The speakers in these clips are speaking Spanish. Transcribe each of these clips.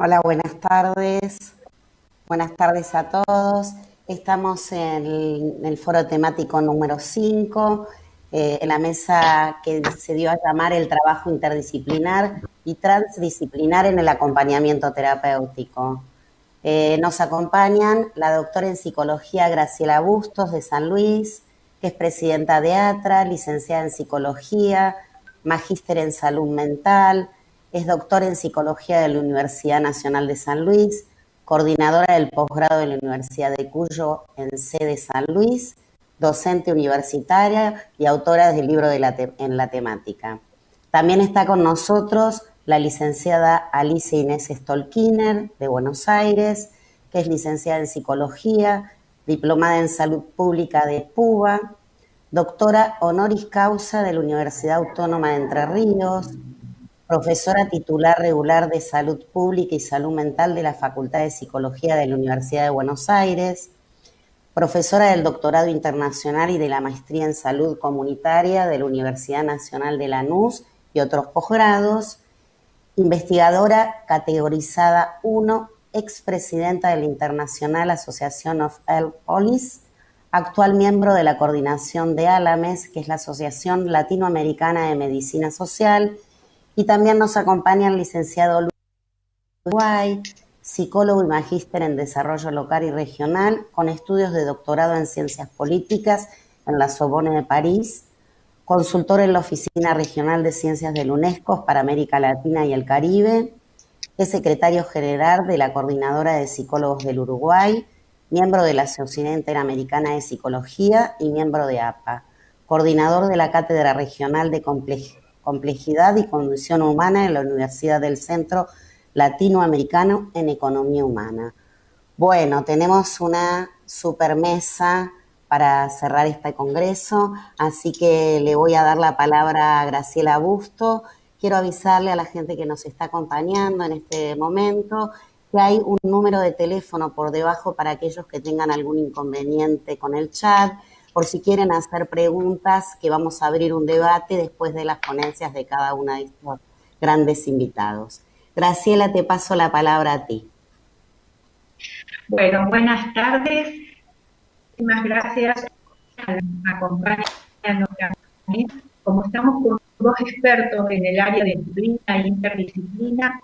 Hola, buenas tardes. Buenas tardes a todos. Estamos en el foro temático número 5, en la mesa que se dio a llamar el trabajo interdisciplinar y transdisciplinar en el acompañamiento terapéutico. Nos acompañan la doctora en psicología Graciela Bustos de San Luis, que es presidenta de ATRA, licenciada en psicología, magíster en salud mental, es doctora en psicología de la Universidad Nacional de San Luis, coordinadora del posgrado de la Universidad de Cuyo en sede San Luis, docente universitaria y autora del libro en la temática. También está con nosotros la licenciada Alicia Inés Stolkiner, de Buenos Aires, que es licenciada en Psicología, diplomada en Salud Pública de PUBA, doctora honoris causa de la Universidad Autónoma de Entre Ríos, profesora titular regular de Salud Pública y Salud Mental de la Facultad de Psicología de la Universidad de Buenos Aires, profesora del doctorado internacional y de la maestría en Salud Comunitaria de la Universidad Nacional de Lanús y otros posgrados, investigadora categorizada 1, expresidenta de la International Association of Health Police, actual miembro de la coordinación de ALAMES, que es la Asociación Latinoamericana de Medicina Social, y también nos acompaña el licenciado Luis Uruguay, psicólogo y magíster en desarrollo local y regional, con estudios de doctorado en ciencias políticas en la Sorbonne de París, consultor en la Oficina Regional de Ciencias de la UNESCO para América Latina y el Caribe, es secretario general de la Coordinadora de Psicólogos del Uruguay, miembro de la Sociedad Interamericana de Psicología y miembro de APA, coordinador de la Cátedra Regional de Complejidad y Condición Humana en la Universidad del Centro Latinoamericano en Economía Humana. Bueno, tenemos una super mesa para cerrar este congreso, así que le voy a dar la palabra a Graciela Busto. Quiero avisarle a la gente que nos está acompañando en este momento que hay un número de teléfono por debajo para aquellos que tengan algún inconveniente con el chat, por si quieren hacer preguntas, que vamos a abrir un debate después de las ponencias de cada uno de estos grandes invitados. Graciela, te paso la palabra a ti. Bueno, buenas tardes. Muchísimas gracias por acompañarnos. Como estamos con dos expertos en el área de disciplina e interdisciplina,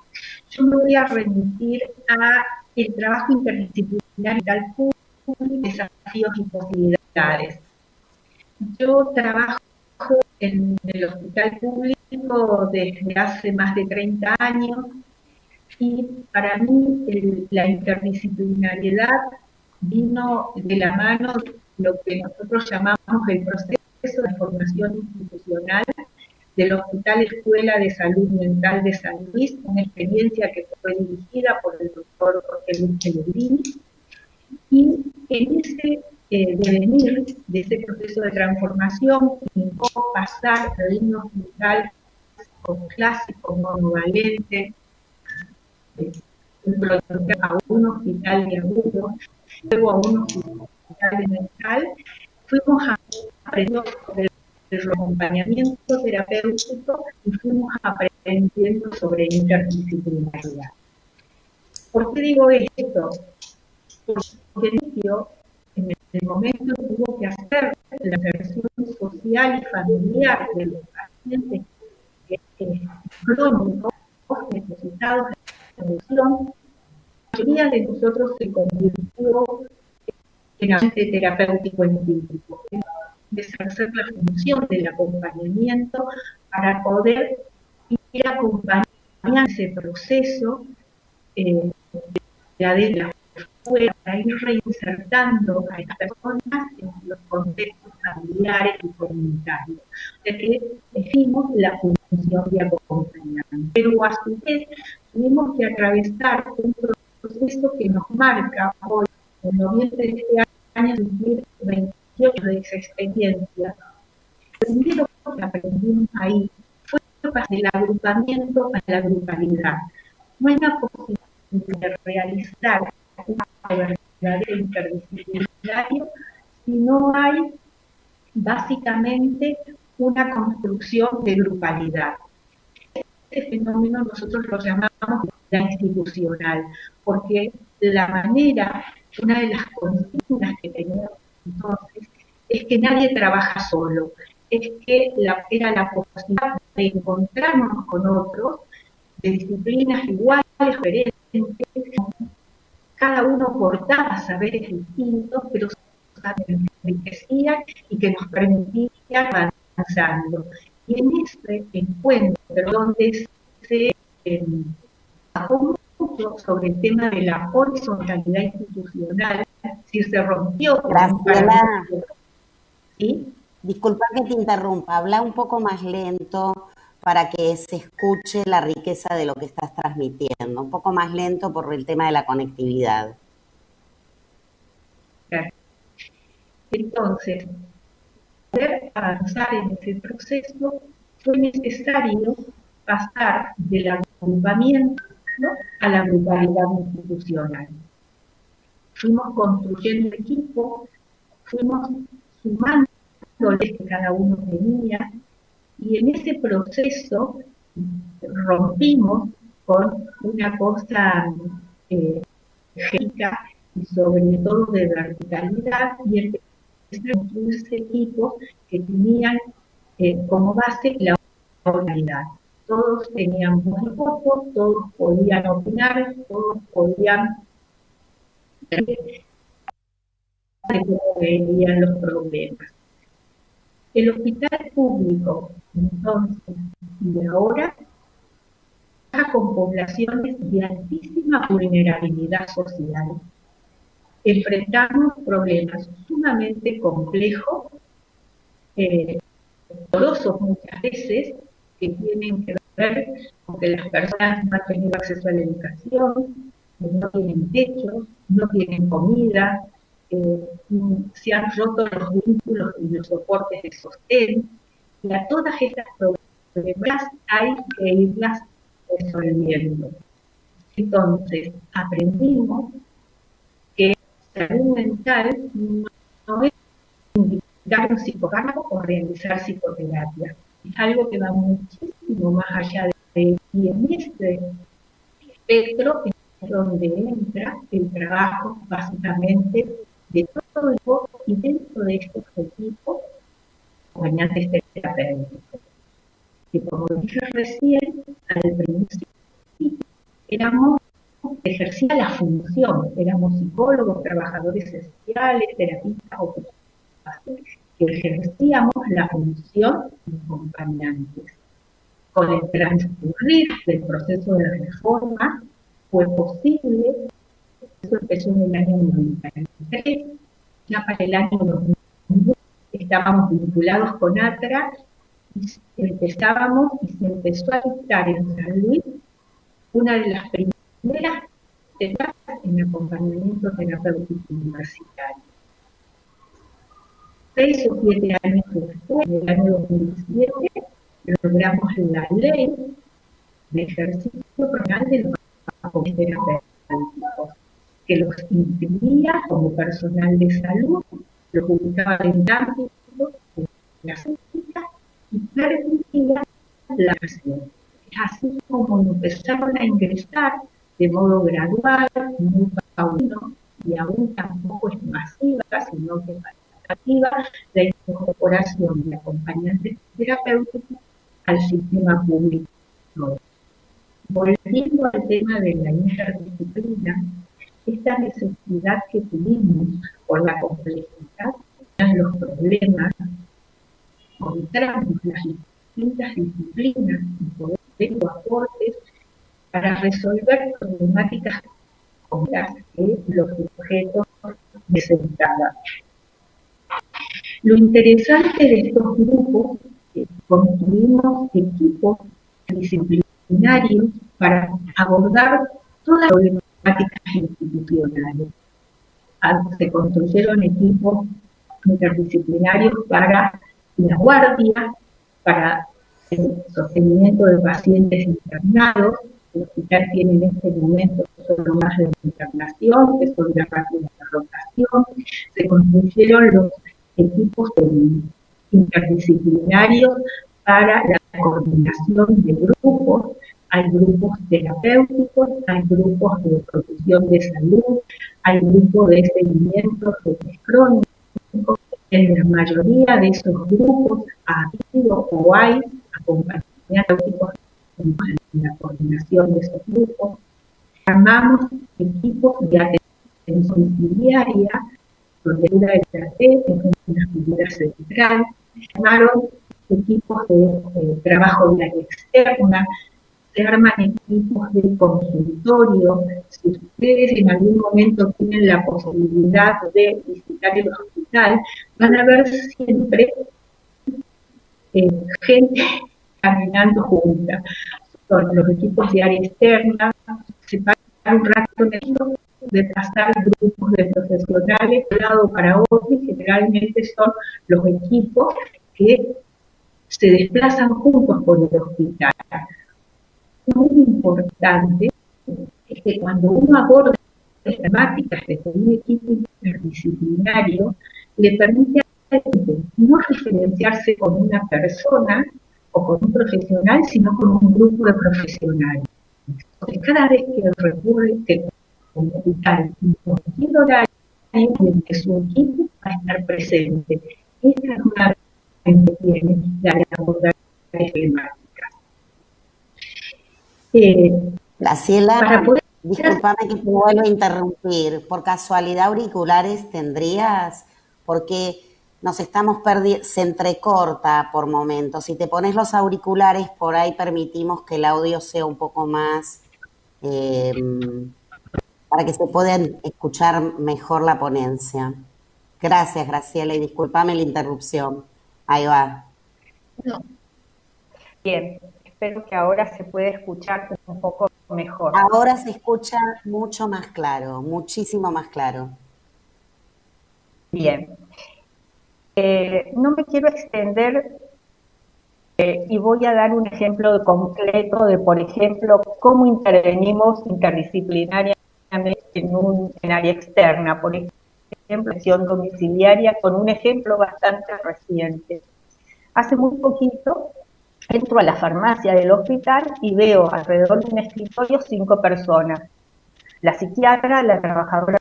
yo me voy a remitir a el trabajo interdisciplinar del público, desafíos y posibilidades. Yo trabajo en el hospital público desde hace más de 30 años y para mí la interdisciplinariedad vino de la mano de lo que nosotros llamamos el proceso de formación institucional del Hospital Escuela de Salud Mental de San Luis, una experiencia que fue dirigida por el doctor Jorge Luis Pellegrini, y en ese devenir de ese proceso de transformación implicó pasar de un hospital con clásicos monovalentes a un hospital de agudos, luego a un hospital de mental, fuimos aprendiendo sobre el acompañamiento terapéutico y fuimos aprendiendo sobre interdisciplinaridad. ¿Por qué digo esto? Porque en el momento que tuvo que hacer la intervención social y familiar de los pacientes crónicos necesitados de atención, la mayoría de nosotros se convirtió en agente terapéutico empírico, de ejercer la función del acompañamiento para poder ir acompañando ese proceso de adentro afuera, para ir reinsertando a estas personas en los contextos familiares y comunitarios. De que decimos la función de acompañamiento. Pero a su vez tuvimos que atravesar un proceso que nos marca hoy, en noviembre de este año, cumplir 28 de esa experiencia. Lo primero que aprendimos ahí fue del agrupamiento a la grupalidad. No hay una posibilidad de realizar una verdadera interdisciplinario si no hay básicamente una construcción de grupalidad. este fenómeno nosotros lo llamamos la institucional, porque la manera, una de las consignas que teníamos entonces, es que nadie trabaja solo, es que era la posibilidad de encontrarnos con otros de disciplinas iguales, diferentes, cada uno portaba saberes distintos, pero que nos enriquecían y que nos permitían avanzando. Y en ese encuentro, donde se bajó mucho sobre el tema de la horizontalidad institucional, si se rompió. Graciela, ¿sí? Disculpa que te interrumpa, habla un poco más lento para que se escuche la riqueza de lo que estás transmitiendo, un poco más lento por el tema de la conectividad. Entonces, poder avanzar en ese proceso fue necesario pasar del agrupamiento, ¿no?, a la grupalidad institucional. Fuimos construyendo equipos, fuimos sumando que cada uno tenía, y en ese proceso rompimos con una cosa jerárquica y sobre todo de verticalidad, y empezaron a construirse equipos que tenían como base la oralidad. Todos tenían voz, todos podían opinar, todos podían ver cómo venían los problemas. El hospital público, entonces, y ahora, trabaja con poblaciones de altísima vulnerabilidad social. Enfrentamos problemas sumamente complejos, dolorosos muchas veces, que tienen que ver con que las personas no han tenido acceso a la educación, no tienen techo, no tienen comida, se han roto los vínculos y los soportes de sostén, y a todas estas problemas hay que irlas resolviendo. Entonces, aprendimos que la salud mental no es indicar un psicofármaco o realizar psicoterapia, es algo que va muchísimo más allá de, y en este espectro es donde entra el trabajo básicamente de todo el equipo, y dentro de estos equipos, acompañantes terapéuticos, que como dije recién, al principio ejercía la función, éramos psicólogos, trabajadores sociales, terapistas ocupacionales, que ejercíamos la función de acompañantes. Con el transcurrir del proceso de reforma, fue posible, eso empezó en el año 93, ya para el año 2000 estábamos vinculados con ATRA y empezábamos y se empezó a dictar en San Luis una de las primeras etapas en acompañamiento terapéutico universitario. 6 o 7 años después, en el año 2017, logramos la ley de ejercicio profesional de los acompañantes terapéuticos, que los inscribía como personal de salud, lo publicaba en el ámbito de la ética y permitía la acción. Así como empezaron a ingresar de modo gradual, muy paulino, y aún tampoco es masiva, sino que es participativa, la incorporación de acompañantes terapéuticos al sistema público. Volviendo al tema de la interdisciplina, esta necesidad que tuvimos por la complejidad de los problemas, encontramos las distintas disciplinas y poder hacer aportes para resolver problemáticas complejas que los sujetos necesitaban. Lo interesante de estos grupos es que construimos equipos disciplinarios para abordar todas las problemáticas institucionales. Se construyeron equipos interdisciplinarios para la guardia, para el sostenimiento de pacientes internados. El hospital tiene en este momento solo más de internación, que son de rápida rotación. Se construyeron los equipos interdisciplinarios para la coordinación de grupos. Hay grupos terapéuticos, hay grupos de protección de salud, hay grupos de seguimiento de crónicos. En la mayoría de esos grupos ha habido o hay acompañamientos en la coordinación de esos grupos. Llamamos equipos de atención diaria, donde una estrategia es una figura central. Llamaron equipos de trabajo de área externa, se arman equipos de consultorio. Si ustedes en algún momento tienen la posibilidad de visitar el hospital, van a ver siempre gente caminando junta. Son los equipos de área externa, se paran un rato en el de pasar grupos de profesionales de un lado para otro, y generalmente son los equipos que se desplazan juntos por el hospital. Muy importante es que cuando uno aborda las temáticas desde un equipo interdisciplinario, le permite no referenciarse con una persona o con un profesional, sino con un grupo de profesionales. Entonces, cada vez que recurre un hospital en cualquier horario en que su equipo va a estar presente. Esta es una que tiene la de abordar temáticas. Graciela, discúlpame que te vuelvo a interrumpir. ¿Por casualidad auriculares tendrías? Porque nos estamos perdiendo, se entrecorta por momentos. Si te pones los auriculares, por ahí permitimos que el audio sea un poco más, para que se pueda escuchar mejor la ponencia. Gracias, Graciela, y discúlpame la interrupción. Ahí va. No. Bien, espero que ahora se pueda escuchar un poco mejor. Ahora se escucha mucho más claro, muchísimo más claro. Bien. No me quiero extender y voy a dar un ejemplo concreto de, por ejemplo, cómo intervenimos interdisciplinariamente en área externa, por ejemplo, acción domiciliaria, con un ejemplo bastante reciente. Hace muy poquito entro a la farmacia del hospital y veo alrededor de un escritorio 5 personas. La psiquiatra, la trabajadora,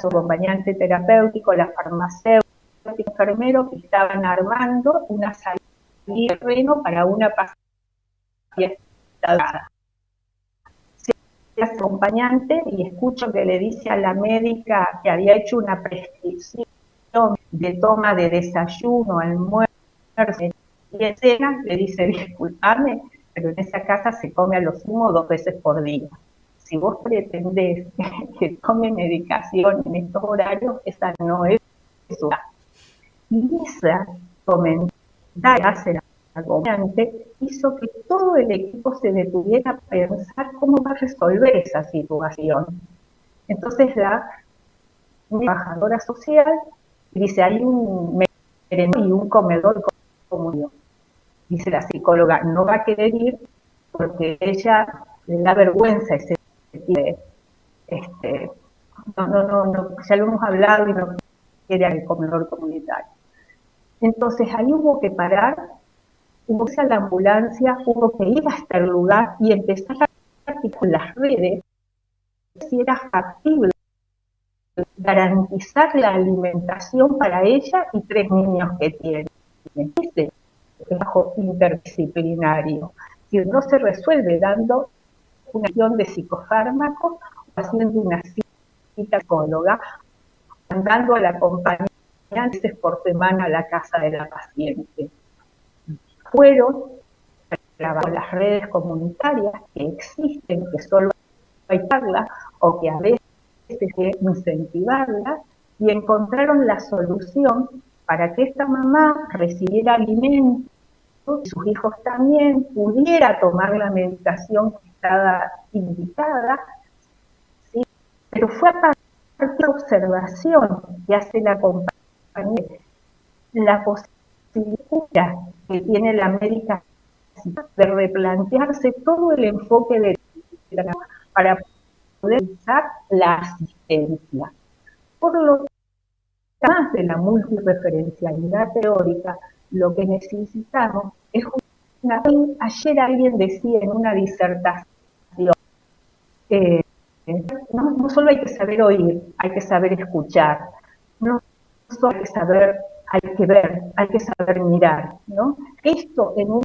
su acompañante terapéutico, la farmacéutica, el enfermero, que estaban armando una salida de terreno para una paciente. Se acompañante y escucho que le dice a la médica que había hecho una prescripción de toma de desayuno, almuerzo y cena, le dice, disculpame, pero en esa casa se come a lo sumo 2 veces por día. Si vos pretendés que tome medicación en estos horarios, esa no es su casa. Y esa comentario hace la acompañante hizo que todo el equipo se detuviera a pensar cómo va a resolver esa situación. Entonces la trabajadora social dice, hay un merendero y un comedor común. Dice la psicóloga, no va a querer ir porque ella le da vergüenza ese tipo de, no, ya lo hemos hablado y no quiere el comedor comunitario. Entonces ahí hubo que parar, hubo que ir a la ambulancia, hubo que ir hasta el lugar y empezar a con las redes si era factible garantizar la alimentación para ella y 3 niños que tiene. Ese trabajo interdisciplinario, si no se resuelve dando una acción de psicofármacos o haciendo una cita psicóloga, mandando al acompañante por semana a la casa de la paciente. Fueron las redes comunitarias que existen, que solo hay que hablarlas o que a veces hay que incentivarlas, y encontraron la solución para que esta mamá recibiera alimentos y sus hijos también, pudiera tomar la medicación que estaba indicada, ¿sí? Pero fue a partir de la observación que hace la compañía, la posibilidad que tiene la médica de replantearse todo el enfoque de para poder usar la asistencia. Por lo que, además de la multireferencialidad teórica, lo que necesitamos es Ayer alguien decía en una disertación, no solo hay que saber oír, hay que saber escuchar, no solo hay que saber, hay que ver, hay que saber mirar, ¿no? Esto en un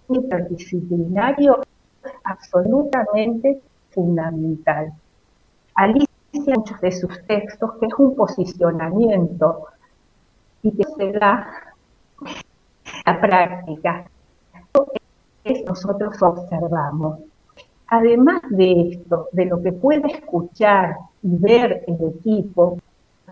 interdisciplinario es absolutamente fundamental. Alicia, en muchos de sus textos, que es un posicionamiento y que se da la práctica, es nosotros observamos. Además de esto, de lo que puede escuchar y ver el equipo,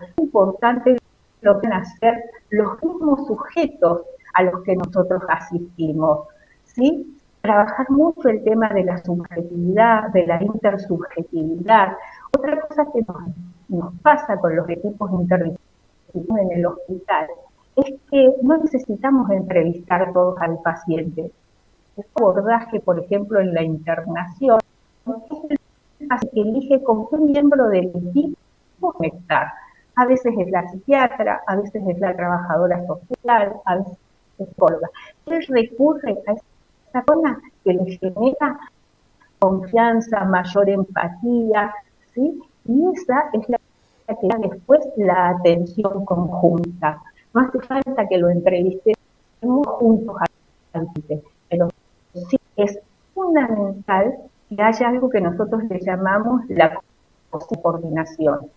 es importante lo que van a hacer los mismos sujetos a los que nosotros asistimos, ¿sí? Trabajar mucho el tema de la subjetividad, de la intersubjetividad. Otra cosa que nos pasa con los equipos interdisciplinarios en el hospital es que no necesitamos entrevistar todos al paciente. Este abordaje, por ejemplo, en la internación, es el que elige con qué miembro del equipo conectar. A veces es la psiquiatra, a veces es la trabajadora social, a veces es psicóloga. Él recurre a esa zona que le genera confianza, mayor empatía, ¿sí? Y esa es la que da después la atención conjunta. No hace falta que lo entrevistemos juntos al cliente, pero sí es fundamental que haya algo que nosotros le llamamos la coordinación.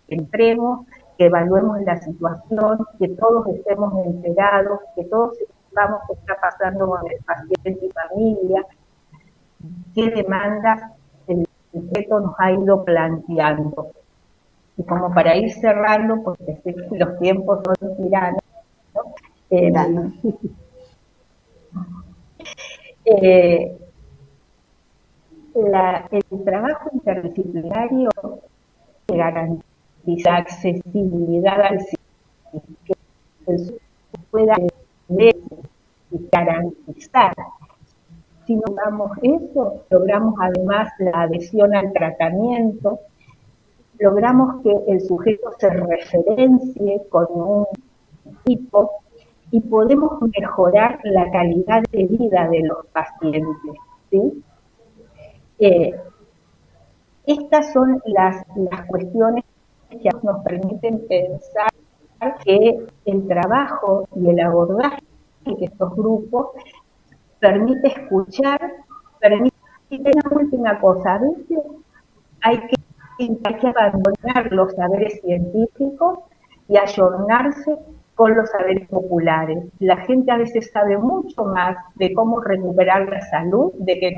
Que entremos, que evaluemos la situación, que todos estemos enterados, que todos sepamos qué está pasando con el paciente y familia, qué demandas el sujeto nos ha ido planteando. Y como para ir cerrando, porque sé que los tiempos son tiranos, ¿no? El trabajo interdisciplinario que garantiza accesibilidad al sistema, que el sujeto pueda ver y garantizar. Si logramos eso, logramos además la adhesión al tratamiento, logramos que el sujeto se referencie con un equipo y podemos mejorar la calidad de vida de los pacientes, ¿sí? Estas son las cuestiones que nos permiten pensar que el trabajo y el abordaje de estos grupos permite escuchar, permite una última cosa, a veces hay que abandonar los saberes científicos y ayornarse con los saberes populares. La gente a veces sabe mucho más de cómo recuperar la salud de que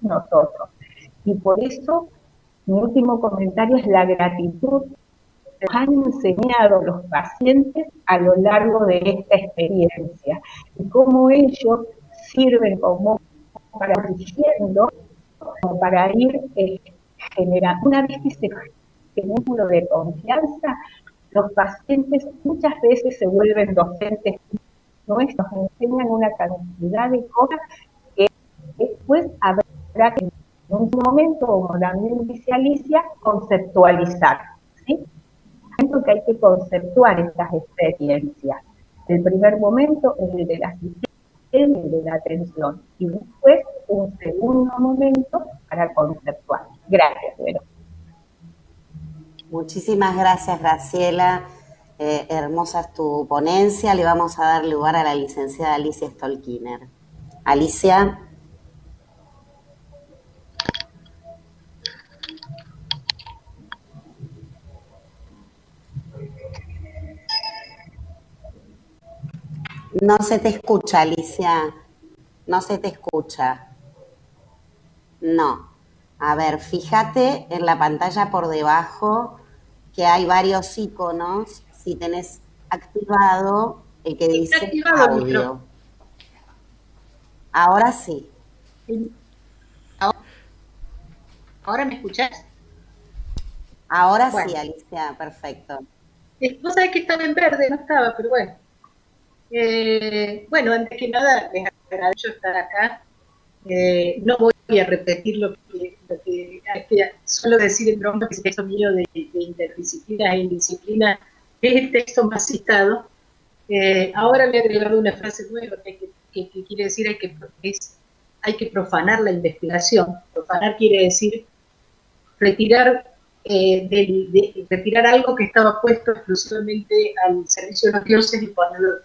nosotros. Y por eso, mi último comentario es la gratitud que nos han enseñado los pacientes a lo largo de esta experiencia y cómo ellos sirven como para diciendo, como para ir generando. Una vez que se genera un vínculo de confianza, los pacientes muchas veces se vuelven docentes nuestros, nos enseñan una cantidad de cosas que después habrá que en un momento, como también dice Alicia, conceptualizar, ¿sí? Que hay que conceptuar estas experiencias. El primer momento es el de la asistencia, el de la atención, y después un segundo momento para conceptuar. Gracias, Vero. Muchísimas gracias, Graciela. Hermosa es tu ponencia. Le vamos a dar lugar a la licenciada Alicia Stolkiner. Alicia. No se te escucha, Alicia. No se te escucha. No. A ver, fíjate en la pantalla por debajo que hay varios iconos. Si tenés activado el que dice audio. Ahora sí. ¿Ahora me escuchás? Ahora bueno. Sí, Alicia, perfecto. Vos sabés que estaba en verde, no estaba, pero bueno. Bueno, antes que nada, les agradezco estar acá. No voy a repetir lo que suelo decir en broma, que es el texto mío de interdisciplina e indisciplina, es el texto más citado. Ahora le he agregado una frase nueva que hay que que quiere decir hay que profanar la investigación. Profanar quiere decir retirar, retirar algo que estaba puesto exclusivamente al servicio de los dioses y ponerlo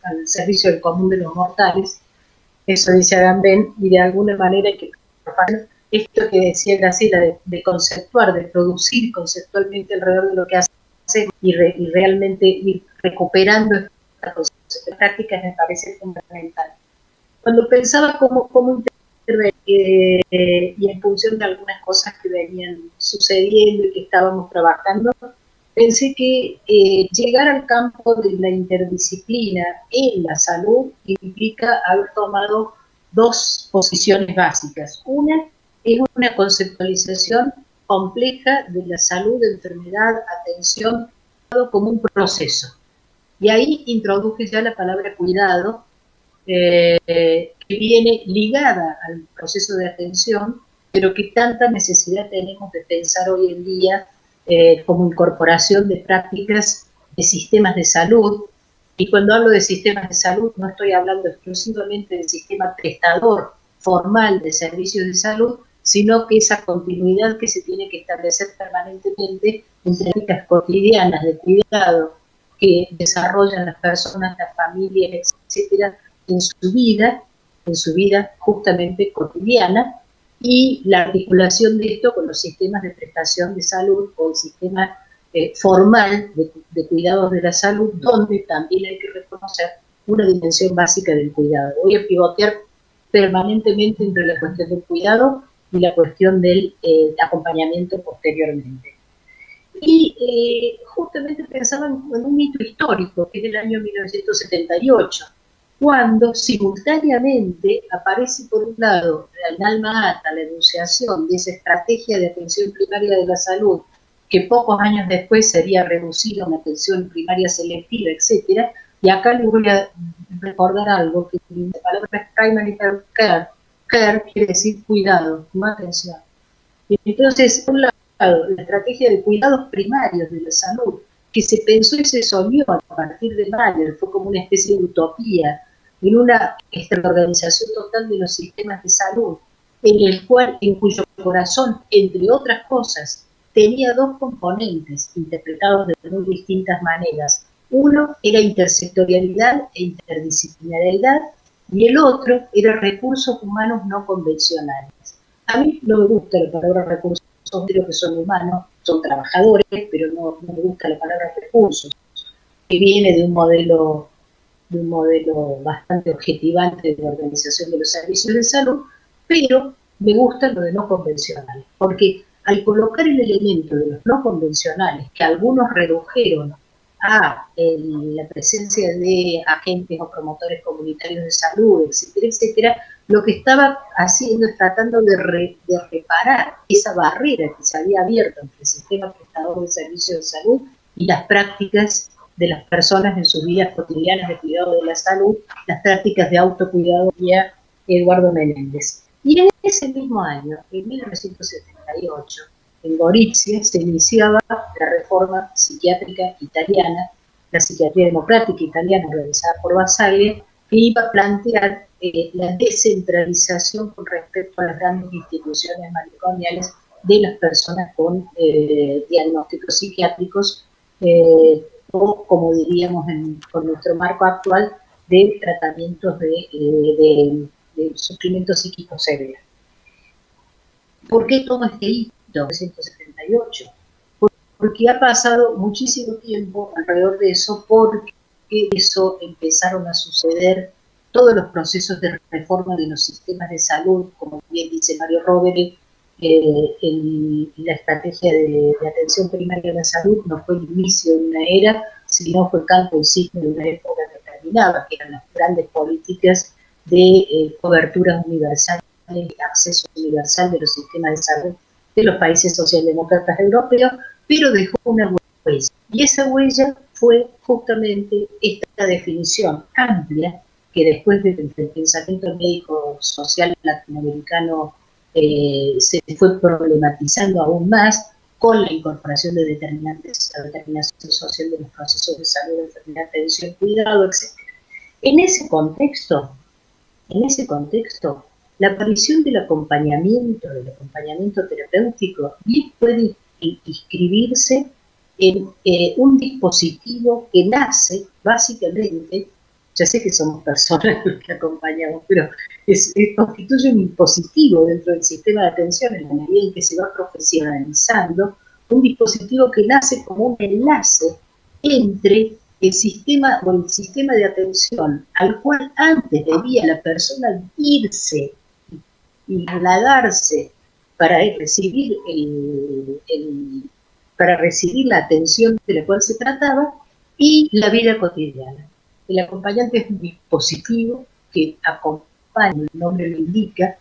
al servicio del común de los mortales. Eso dice Agamben, y de alguna manera hay que profanar esto que decía Graciela, de conceptuar, de producir conceptualmente alrededor de lo que hace y realmente ir recuperando estas prácticas me parece fundamental. Cuando pensaba cómo intervenir y en función de algunas cosas que venían sucediendo y que estábamos trabajando, pensé que llegar al campo de la interdisciplina en la salud implica haber tomado dos posiciones básicas. Una es una conceptualización compleja de la salud, de enfermedad, atención, como un proceso. Y ahí introduje ya la palabra cuidado, que viene ligada al proceso de atención, pero que tanta necesidad tenemos de pensar hoy en día como incorporación de prácticas de sistemas de salud. Y cuando hablo de sistemas de salud no estoy hablando exclusivamente del sistema prestador formal de servicios de salud, sino que esa continuidad que se tiene que establecer permanentemente entre prácticas cotidianas de cuidado que desarrollan las personas, las familias, etcétera, en su vida justamente cotidiana, y la articulación de esto con los sistemas de prestación de salud o el sistema formal de cuidados de la salud, donde también hay que reconocer una dimensión básica del cuidado. Voy a pivotear permanentemente entre la cuestión del cuidado y la cuestión del acompañamiento posteriormente. Y justamente pensaba en un hito histórico, que es el año 1978, cuando simultáneamente aparece por un lado en alma ata la enunciación de esa estrategia de atención primaria de la salud, que pocos años después sería reducida a una atención primaria selectiva, etcétera. Y acá les voy a recordar algo, que la palabra es primary health care. Care quiere decir cuidado, no atención. Y entonces, por un lado, la estrategia de cuidados primarios de la salud, que se pensó y se soñó a partir de Mahler, fue como una especie de utopía, en una organización total de los sistemas de salud, en cuyo corazón, entre otras cosas, tenía dos componentes interpretados de muy distintas maneras. Uno era intersectorialidad e interdisciplinariedad, y el otro era recursos humanos no convencionales. A mí no me gusta la palabra recursos, creo que son humanos, son trabajadores, pero no me gusta la palabra recursos, que viene de un modelo bastante objetivante de organización de los servicios de salud, pero me gusta lo de no convencionales, porque al colocar el elemento de los no convencionales, que algunos redujeron a la presencia de agentes o promotores comunitarios de salud, etcétera, etcétera, lo que estaba haciendo es tratando de reparar esa barrera que se había abierto entre el sistema prestador de servicios de salud y las prácticas de las personas en sus vidas cotidianas de cuidado de la salud, las prácticas de autocuidado vía Eduardo Menéndez. Y en ese mismo año, en 1978, en Gorizia se iniciaba la reforma psiquiátrica italiana, la psiquiatría democrática italiana realizada por Basaglia, que iba a plantear la descentralización con respecto a las grandes instituciones manicomiales de las personas con diagnósticos psiquiátricos, o como diríamos con nuestro marco actual, de tratamientos de sufrimiento psíquico severo. ¿Por qué todo este hito de 1978? Porque ha pasado muchísimo tiempo alrededor de eso, porque eso empezaron a suceder todos los procesos de reforma de los sistemas de salud, como bien dice Mario Rovere, la estrategia de atención primaria de la salud no fue el inicio de una era, sino fue el canto insigne de una época determinada, que eran las grandes políticas de cobertura universal, de acceso universal de los sistemas de salud de los países socialdemócratas europeos, pero dejó una huella. Y esa huella fue justamente esta definición amplia que después del pensamiento médico social latinoamericano se fue problematizando aún más con la incorporación de determinantes, la determinación social de los procesos de salud, enfermedad, atención, cuidado, etc. En ese contexto, en ese contexto, la aparición del acompañamiento terapéutico, bien puede inscribirse en un dispositivo que nace básicamente, ya sé que somos personas los que acompañamos, pero constituye un dispositivo dentro del sistema de atención en la medida en que se va profesionalizando, un dispositivo que nace como un enlace entre el sistema de atención al cual antes debía la persona irse y trasladarse para recibir para recibir la atención de la cual se trataba, y la vida cotidiana. El acompañante es un dispositivo que acompaña, el nombre lo indica,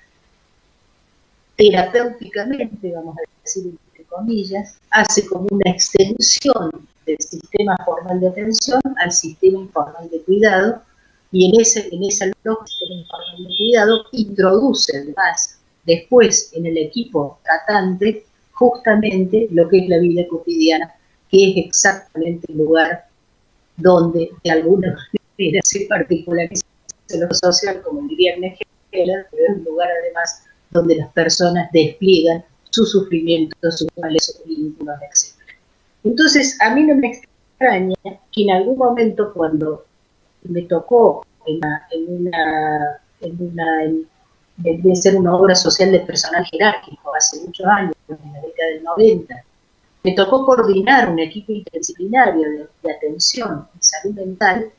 terapéuticamente, vamos a decir entre comillas, hace como una extensión del sistema formal de atención al sistema informal de cuidado, y en esa lógica sistema informal de cuidado introduce además después en el equipo tratante justamente lo que es la vida cotidiana, que es exactamente el lugar donde de alguna manera se particulariza lo social, como diría Ernest Heller, pero es un lugar además donde las personas despliegan su sufrimiento, sus males, sus vínculos, etc. Entonces, a mí no me extraña que en algún momento, cuando me tocó de ser una obra social de personal jerárquico hace muchos años, en la década del 90, me tocó coordinar un equipo interdisciplinario de atención en salud mental,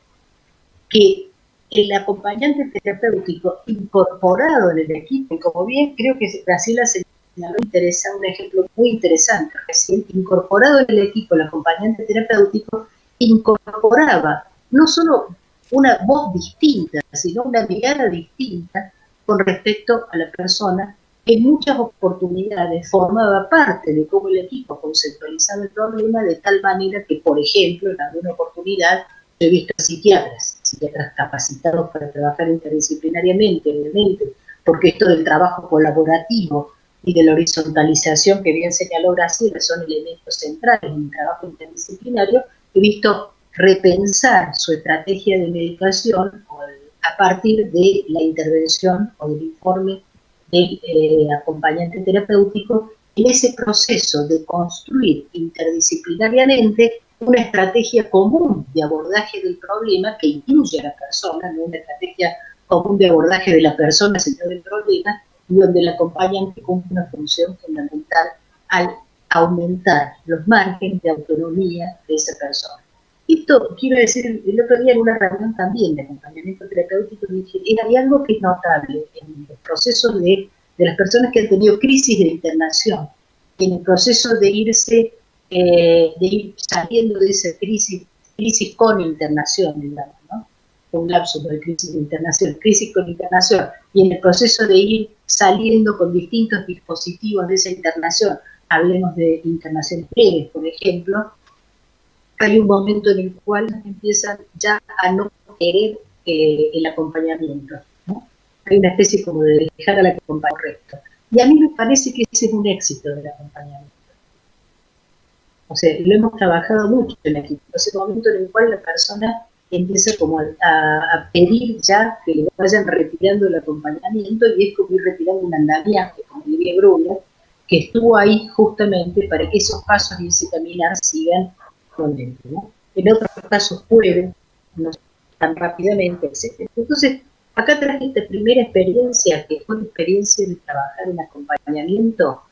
que el acompañante terapéutico incorporado en el equipo, y como bien creo que Graciela señaló, un ejemplo muy interesante recién, incorporado en el equipo, el acompañante terapéutico incorporaba no solo una voz distinta, sino una mirada distinta con respecto a la persona, que en muchas oportunidades formaba parte de cómo el equipo conceptualizaba el problema, de tal manera que, por ejemplo, en alguna oportunidad yo he visto a psiquiatras capacitados para trabajar interdisciplinariamente, obviamente, porque esto del trabajo colaborativo y de la horizontalización que bien señaló Graciela son elementos centrales en el trabajo interdisciplinario. He visto repensar su estrategia de medicación a partir de la intervención o del informe del acompañante terapéutico en ese proceso de construir interdisciplinariamente una estrategia común de abordaje del problema que incluye a la persona, no una estrategia común de abordaje de la persona, sino del problema, donde el acompañante cumple una función fundamental al aumentar los márgenes de autonomía de esa persona. Esto, quiero decir, el otro día en una reunión también de acompañamiento terapéutico dije, hay algo que es notable en los procesos de las personas que han tenido crisis de internación, en el proceso de ir saliendo de esa crisis con internación, digamos, ¿no? Un lapso de crisis con internación, y en el proceso de ir saliendo con distintos dispositivos de esa internación, hablemos de internaciones breves, por ejemplo, hay un momento en el cual empiezan ya a no querer el acompañamiento, ¿no? Hay una especie como de dejar a la que acompañe correcto. Y a mí me parece que ese es un éxito del acompañamiento. O sea, lo hemos trabajado mucho en el equipo. Ese momento en el cual la persona empieza como a pedir ya que le vayan retirando el acompañamiento, y es como ir retirando un andamiaje, como diría Brunner, que estuvo ahí justamente para que esos pasos y ese caminar sigan con él, ¿no? En otros casos pueden, no tan rápidamente, etc. Entonces, acá traje esta primera experiencia, que fue la experiencia de trabajar en acompañamiento,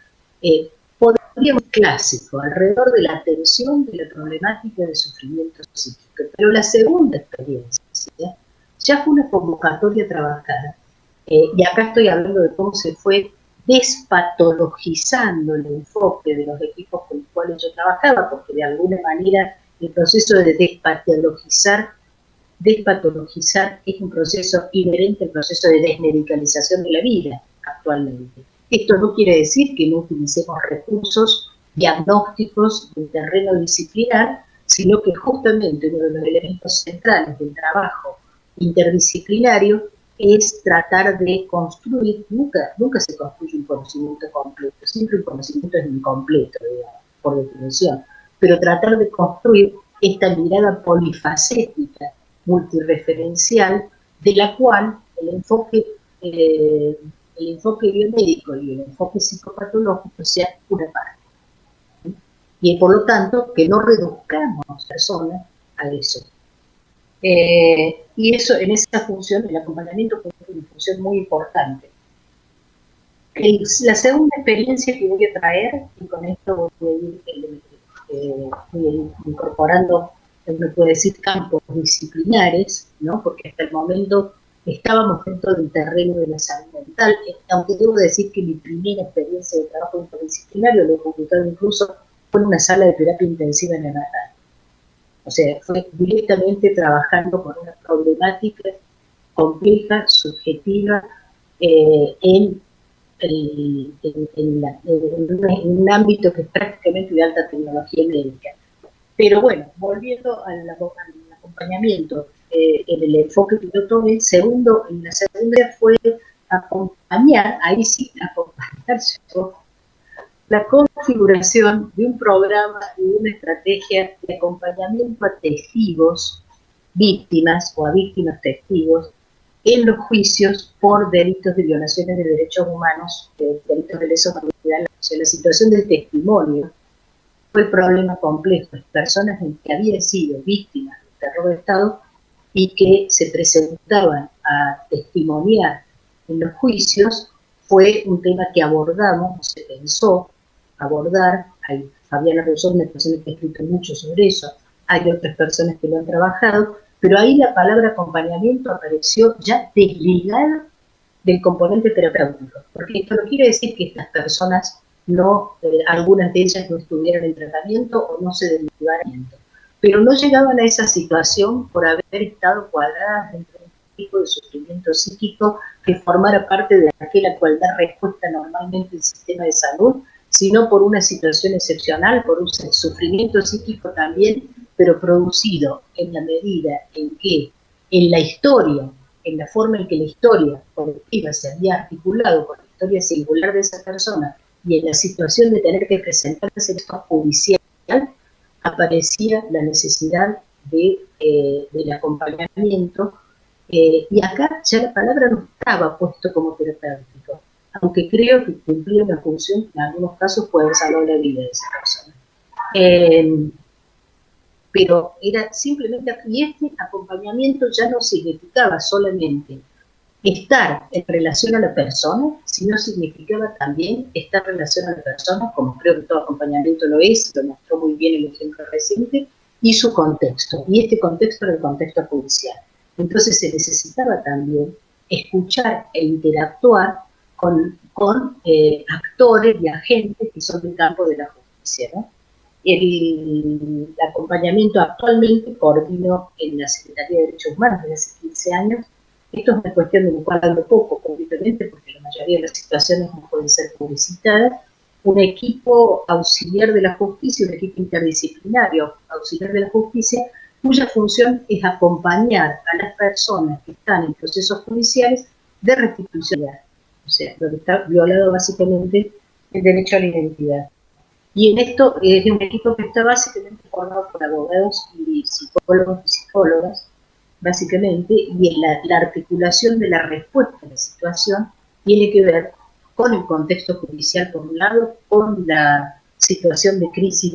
podríamos clásico, alrededor de la atención de la problemática de sufrimiento psíquico. Pero la segunda experiencia ya fue una convocatoria trabajada, y acá estoy hablando de cómo se fue despatologizando el enfoque de los equipos con los cuales yo trabajaba, porque de alguna manera el proceso de despatologizar es un proceso inherente al proceso de desmedicalización de la vida actualmente. Esto no quiere decir que no utilicemos recursos diagnósticos del terreno disciplinar, sino que justamente uno de los elementos centrales del trabajo interdisciplinario es tratar de construir, nunca se construye un conocimiento completo, siempre un conocimiento es incompleto, digamos, por definición, pero tratar de construir esta mirada polifacética, multireferencial, de la cual el enfoque, eh, el enfoque biomédico y el enfoque psicopatológico sea una parte. Y por lo tanto, que no reduzcamos a las personas a eso. Y eso, en esa función, el acompañamiento fue una función muy importante. La segunda experiencia que voy a traer, y con esto voy a ir incorporando, uno puede decir, campos disciplinares, ¿no? Porque hasta el momento estábamos dentro del terreno de la salud mental, aunque debo decir que mi primera experiencia de trabajo interdisciplinario, lo he publicado incluso, fue en una sala de terapia intensiva neonatal. O sea, fue directamente trabajando con una problemática compleja, subjetiva, en un ámbito que es prácticamente de alta tecnología médica. Pero bueno, volviendo al acompañamiento, en el enfoque que yo tomé, en la segunda fue acompañar, ahí sí, acompañar la configuración de un programa y una estrategia de acompañamiento a testigos, víctimas o a víctimas testigos, en los juicios por delitos de violaciones de derechos humanos, delitos de lesa humanidad. O sea, la situación del testimonio fue el problema complejo. Personas que habían sido víctimas del terror de Estado y que se presentaban a testimoniar en los juicios, fue un tema que abordamos, o se pensó abordar. Hay Fabiana Rosón, una persona que ha escrito mucho sobre eso, hay otras personas que lo han trabajado, pero ahí la palabra acompañamiento apareció ya desligada del componente terapéutico, porque esto no quiere decir que estas personas no, algunas de ellas no estuvieran en tratamiento o no se dedicaran, pero no llegaban a esa situación por haber estado cuadradas dentro de un tipo de sufrimiento psíquico que formara parte de aquella cual da respuesta normalmente el sistema de salud, sino por una situación excepcional, por un sufrimiento psíquico también, pero producido en la medida en que en la historia, en la forma en que la historia colectiva se había articulado con la historia singular de esa persona y en la situación de tener que presentarse en el judicial, aparecía la necesidad del acompañamiento, y acá ya la palabra no estaba puesto como terapéutico, aunque creo que cumplía una función que en algunos casos puede salvar la vida de esa persona. Pero era simplemente, y este acompañamiento ya no significaba solamente estar en relación a la persona, sino significaba también estar en relación a la persona, como creo que todo acompañamiento lo es, lo mostró muy bien el ejemplo reciente, y su contexto. Y este contexto era el contexto judicial. Entonces se necesitaba también escuchar e interactuar con actores y agentes que son del campo de la justicia, ¿no? El acompañamiento actualmente coordino en la Secretaría de Derechos Humanos desde hace 15 años. Esto es una cuestión de la cual hablo poco, completamente, porque la mayoría de las situaciones no pueden ser publicitadas. Un equipo auxiliar de la justicia, un equipo interdisciplinario auxiliar de la justicia, cuya función es acompañar a las personas que están en procesos judiciales de restitución. O sea, donde está violado básicamente el derecho a la identidad. Y en esto es un equipo que está básicamente formado por abogados y psicólogos y psicólogas, básicamente, y en la articulación de la respuesta a la situación tiene que ver con el contexto judicial por un lado, con la situación de crisis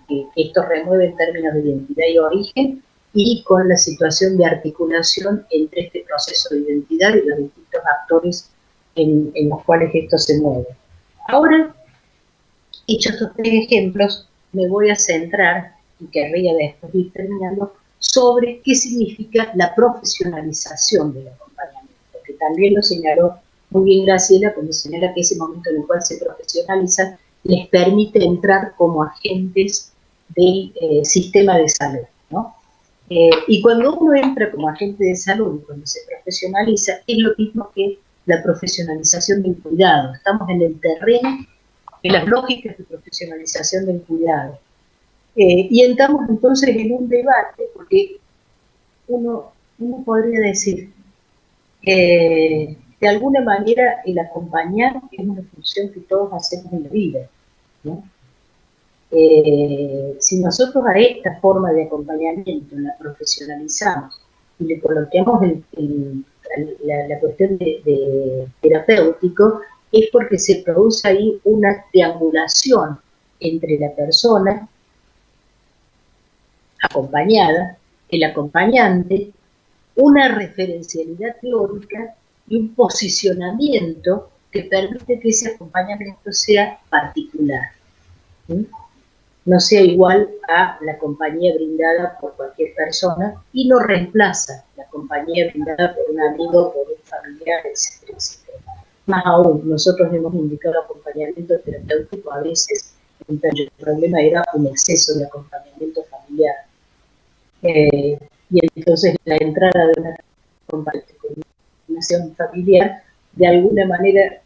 que esto remueve en términos de identidad y origen, y con la situación de articulación entre este proceso de identidad y los distintos actores en los cuales esto se mueve. Ahora, hechos estos tres ejemplos, me voy a centrar, y querría después ir terminando, sobre qué significa la profesionalización del acompañamiento, que también lo señaló muy bien Graciela, cuando señala que ese momento en el cual se profesionaliza les permite entrar como agentes del sistema de salud, ¿no? Y cuando uno entra como agente de salud, cuando se profesionaliza, es lo mismo que la profesionalización del cuidado. Estamos en el terreno de las lógicas de profesionalización del cuidado. Y entramos entonces en un debate, porque uno podría decir que de alguna manera el acompañar es una función que todos hacemos en la vida, ¿no? Si nosotros a esta forma de acompañamiento la profesionalizamos y le colocamos la cuestión de terapéutico es porque se produce ahí una triangulación entre la persona acompañada, el acompañante, una referencialidad teórica y un posicionamiento que permite que ese acompañamiento sea particular, ¿sí? No sea igual a la compañía brindada por cualquier persona y no reemplaza la compañía brindada por un amigo, por un familiar, etcétera, etcétera. Más aún, nosotros hemos indicado acompañamiento terapéutico a veces, entonces el problema era un exceso de acompañamiento familiar. Y entonces la entrada de una combinación familiar de alguna manera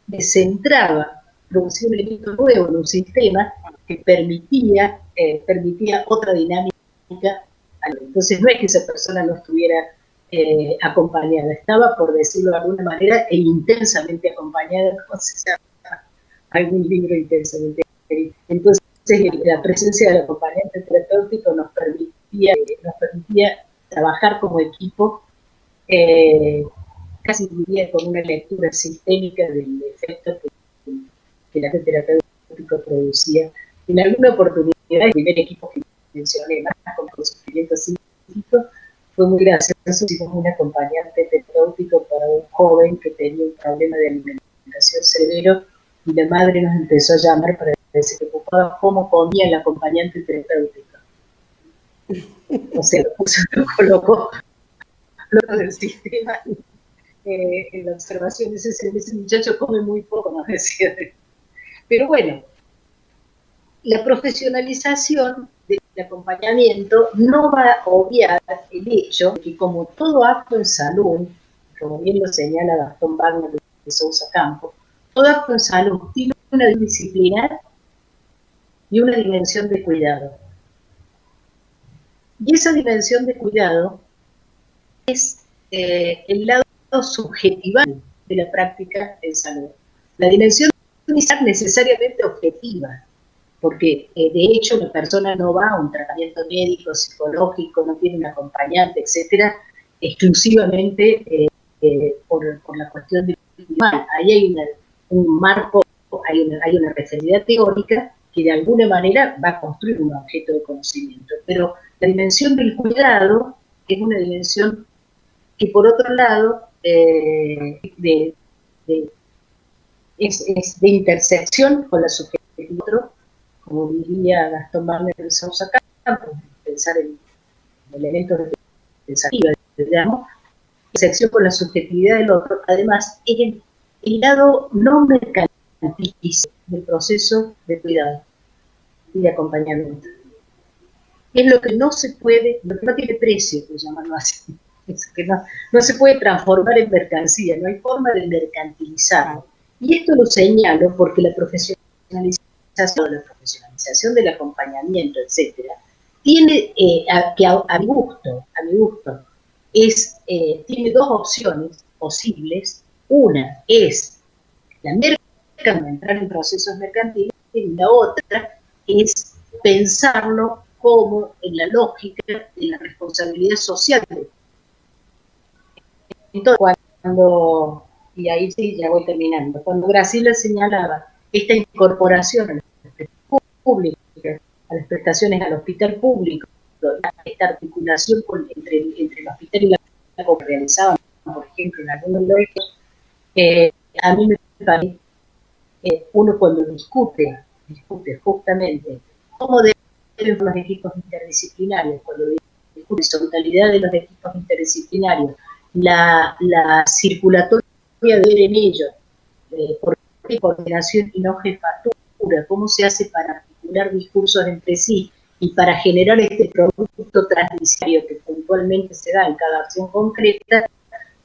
descentraba, producía un elemento nuevo en un sistema que permitía otra dinámica. Entonces no es que esa persona no estuviera acompañada, estaba, por decirlo de alguna manera, intensamente acompañada, como se llama algún libro, intensamente. Entonces la presencia del acompañante terapéutico nos permitía trabajar como equipo, casi diría con una lectura sistémica del efecto que el arte terapéutico producía. En alguna oportunidad, el primer equipo que mencioné, más con conocimiento científico, fue muy gracioso. Hicimos un acompañante terapéutico para un joven que tenía un problema de alimentación severo y la madre nos empezó a llamar para decir que preocupaba cómo comía el acompañante terapéutico. O sea, lo colocó del sistema en la observación. Ese muchacho come muy poco, nos decía. Pero bueno, la profesionalización del acompañamiento no va a obviar el hecho de que, como todo acto en salud, como bien lo señala Gastón Wagner de Sousa Campos, todo acto en salud tiene una disciplina y una dimensión de cuidado. Y esa dimensión de cuidado es el lado subjetival de la práctica en salud. La dimensión es necesariamente objetiva, porque de hecho la persona no va a un tratamiento médico, psicológico, no tiene un acompañante, etcétera, exclusivamente por la cuestión de ahí hay un marco, hay una referencialidad teórica que de alguna manera va a construir un objeto de conocimiento, pero la dimensión del cuidado es una dimensión que, por otro lado, es de intersección con la subjetividad, como diría Gastón Wagner de Sousa Campos, pensar en elementos de pensativa, digamos, intersección con la subjetividad del otro. Además, es el lado no mercantilista del proceso de cuidado y de acompañamiento. Es lo que no se puede, lo que no tiene precio, por llamarlo así. Es que no se puede transformar en mercancía, no hay forma de mercantilizarlo. Y esto lo señalo porque la profesionalización del acompañamiento, etcétera, tiene, a mi gusto, tiene dos opciones posibles. Una es la entrar en procesos mercantiles, y la otra es pensarlo como en la lógica de la responsabilidad social. Entonces, y ahí sí ya voy terminando, cuando Graciela señalaba esta incorporación a las prestaciones públicas, a las prestaciones al hospital público, esta articulación entre el hospital y la que realizaban, por ejemplo, en algunos de los a mí me parece uno cuando discute justamente cómo deben los equipos interdisciplinarios, cuando discute la totalidad de los equipos interdisciplinarios, la circulatoria de ver en ellos, por qué coordinación y no jefatura, cómo se hace para articular discursos entre sí y para generar este producto transdisciplinario que puntualmente se da en cada acción concreta,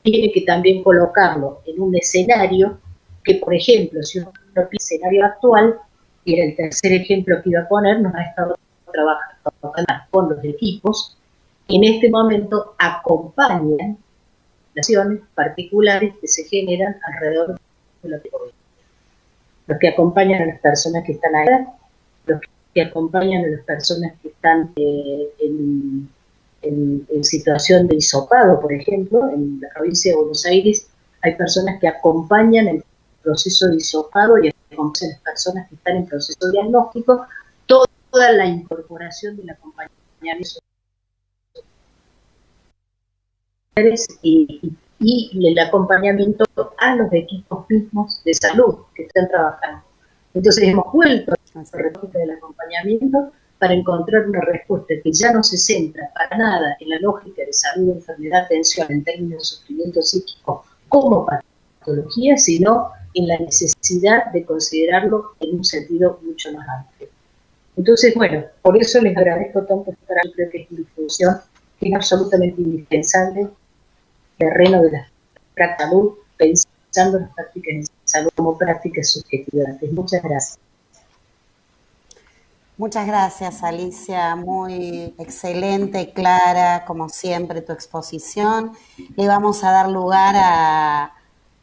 tiene que también colocarlo en un escenario que, por ejemplo, si uno piensa en el escenario actual, y era el tercer ejemplo que iba a poner, nos ha estado trabajando con los equipos, en este momento acompañan las acciones particulares que se generan alrededor de la COVID. Los que acompañan a las personas que están ahí, los que acompañan a las personas que están en en situación de hisopado, por ejemplo, en la provincia de Buenos Aires hay personas que acompañan el proceso de hisopado y acompañan a las personas que están en proceso diagnóstico, toda la incorporación del acompañamiento y el acompañamiento a los equipos mismos de salud que están trabajando. Entonces hemos vuelto a la respuesta del acompañamiento para encontrar una respuesta que ya no se centra para nada en la lógica de salud, enfermedad, atención en términos de sufrimiento psíquico como patología, sino en la necesidad de considerarlo en un sentido mucho más amplio. Entonces, bueno, por eso les agradezco tanto estar aquí, creo que es una difusión que es absolutamente indispensable, terreno de la salud, pensando en las prácticas de salud como prácticas subjetivantes. Muchas gracias. Muchas gracias, Alicia. Muy excelente, clara, como siempre, tu exposición. Le vamos a dar lugar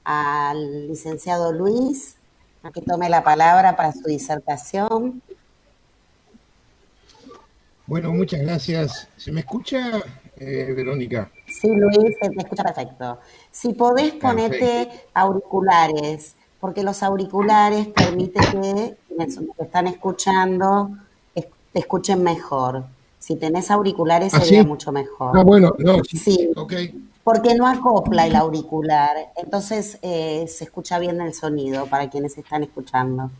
al licenciado Luis, a que tome la palabra para su disertación. Bueno, muchas gracias. ¿Se me escucha, Verónica? Sí, Luis, se te escucha perfecto. Si podés, ponete auriculares, porque los auriculares permiten que quienes te están escuchando te escuchen mejor. Si tenés auriculares sería mucho mejor. Ah, bueno, no, sí. Ok. Porque no acopla el auricular, entonces se escucha bien el sonido para quienes están escuchando.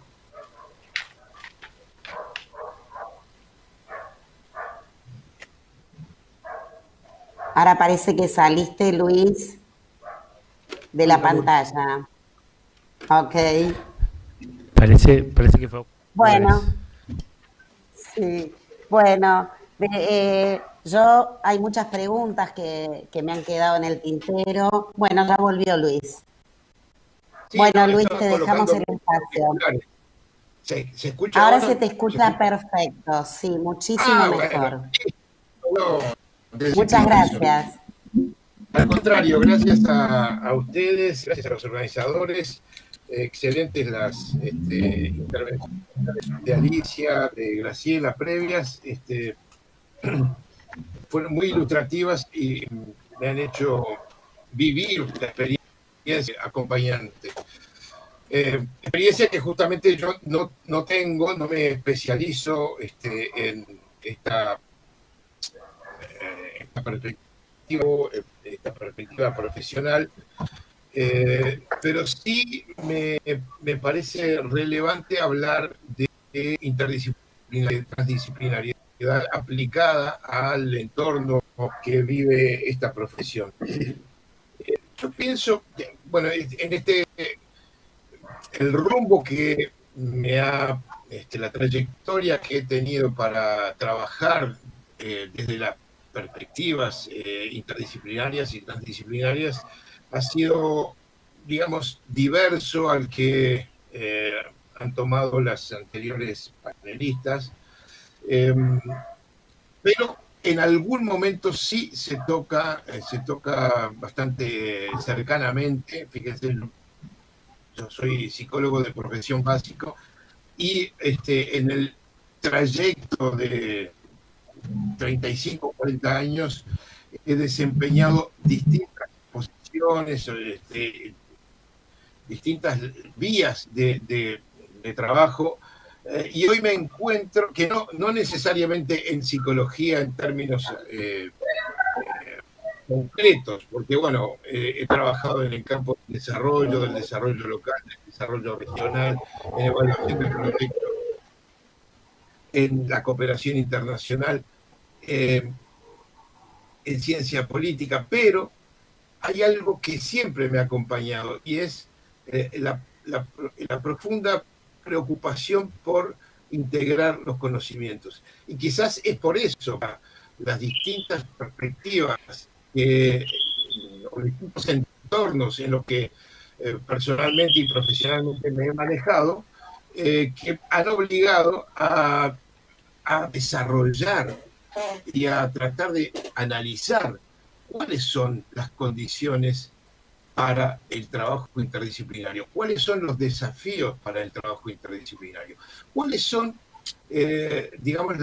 Ahora parece que saliste, Luis, de la pantalla. Ok. Parece que fue... Bueno. Sí. Bueno, hay muchas preguntas que me han quedado en el tintero. Bueno, ya volvió Luis. Sí, bueno, Luis, te dejamos el espacio. ¿Se escucha ahora? Se te escucha perfecto, sí, muchísimo mejor. Bueno. Muchas gracias. Al contrario, gracias a ustedes, gracias a los organizadores. Excelentes las intervenciones de Alicia, de Graciela previas. Fueron muy ilustrativas y me han hecho vivir la experiencia acompañante. Experiencia que justamente yo no tengo, no me especializo en esta perspectiva profesional, pero sí me parece relevante hablar de interdisciplinaridad, transdisciplinariedad aplicada al entorno que vive esta profesión. Yo pienso que, bueno, el rumbo que me ha, la trayectoria que he tenido para trabajar desde las perspectivas interdisciplinarias y transdisciplinarias ha sido, digamos, diverso al que han tomado las anteriores panelistas, pero en algún momento sí se toca bastante cercanamente. Fíjense, yo soy psicólogo de profesión básico y en el trayecto de 35, 40 años he desempeñado distintas posiciones, distintas vías de trabajo, y hoy me encuentro que no necesariamente en psicología en términos concretos, porque bueno, he trabajado en el campo del desarrollo local, del desarrollo regional, en evaluación de proyectos, en la cooperación internacional, en ciencia política, pero hay algo que siempre me ha acompañado y es la profunda preocupación por integrar los conocimientos. Y quizás es por eso las distintas perspectivas, los distintos entornos en los que personalmente y profesionalmente me he manejado, que han obligado a desarrollar y a tratar de analizar cuáles son las condiciones para el trabajo interdisciplinario, cuáles son los desafíos para el trabajo interdisciplinario, cuáles son, digamos,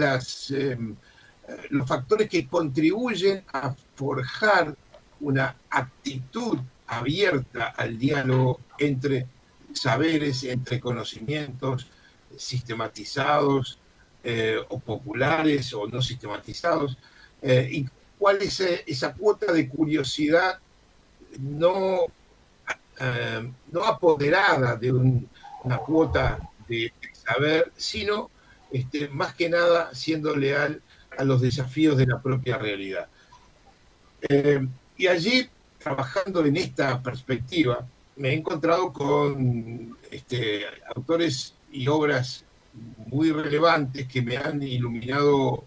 los factores que contribuyen a forjar una actitud abierta al diálogo entre saberes, entre conocimientos sistematizados o populares o no sistematizados, y cuál es esa cuota de curiosidad no apoderada de una cuota de saber, sino más que nada siendo leal a los desafíos de la propia realidad. Y allí, trabajando en esta perspectiva, me he encontrado con autores y obras muy relevantes que me han iluminado,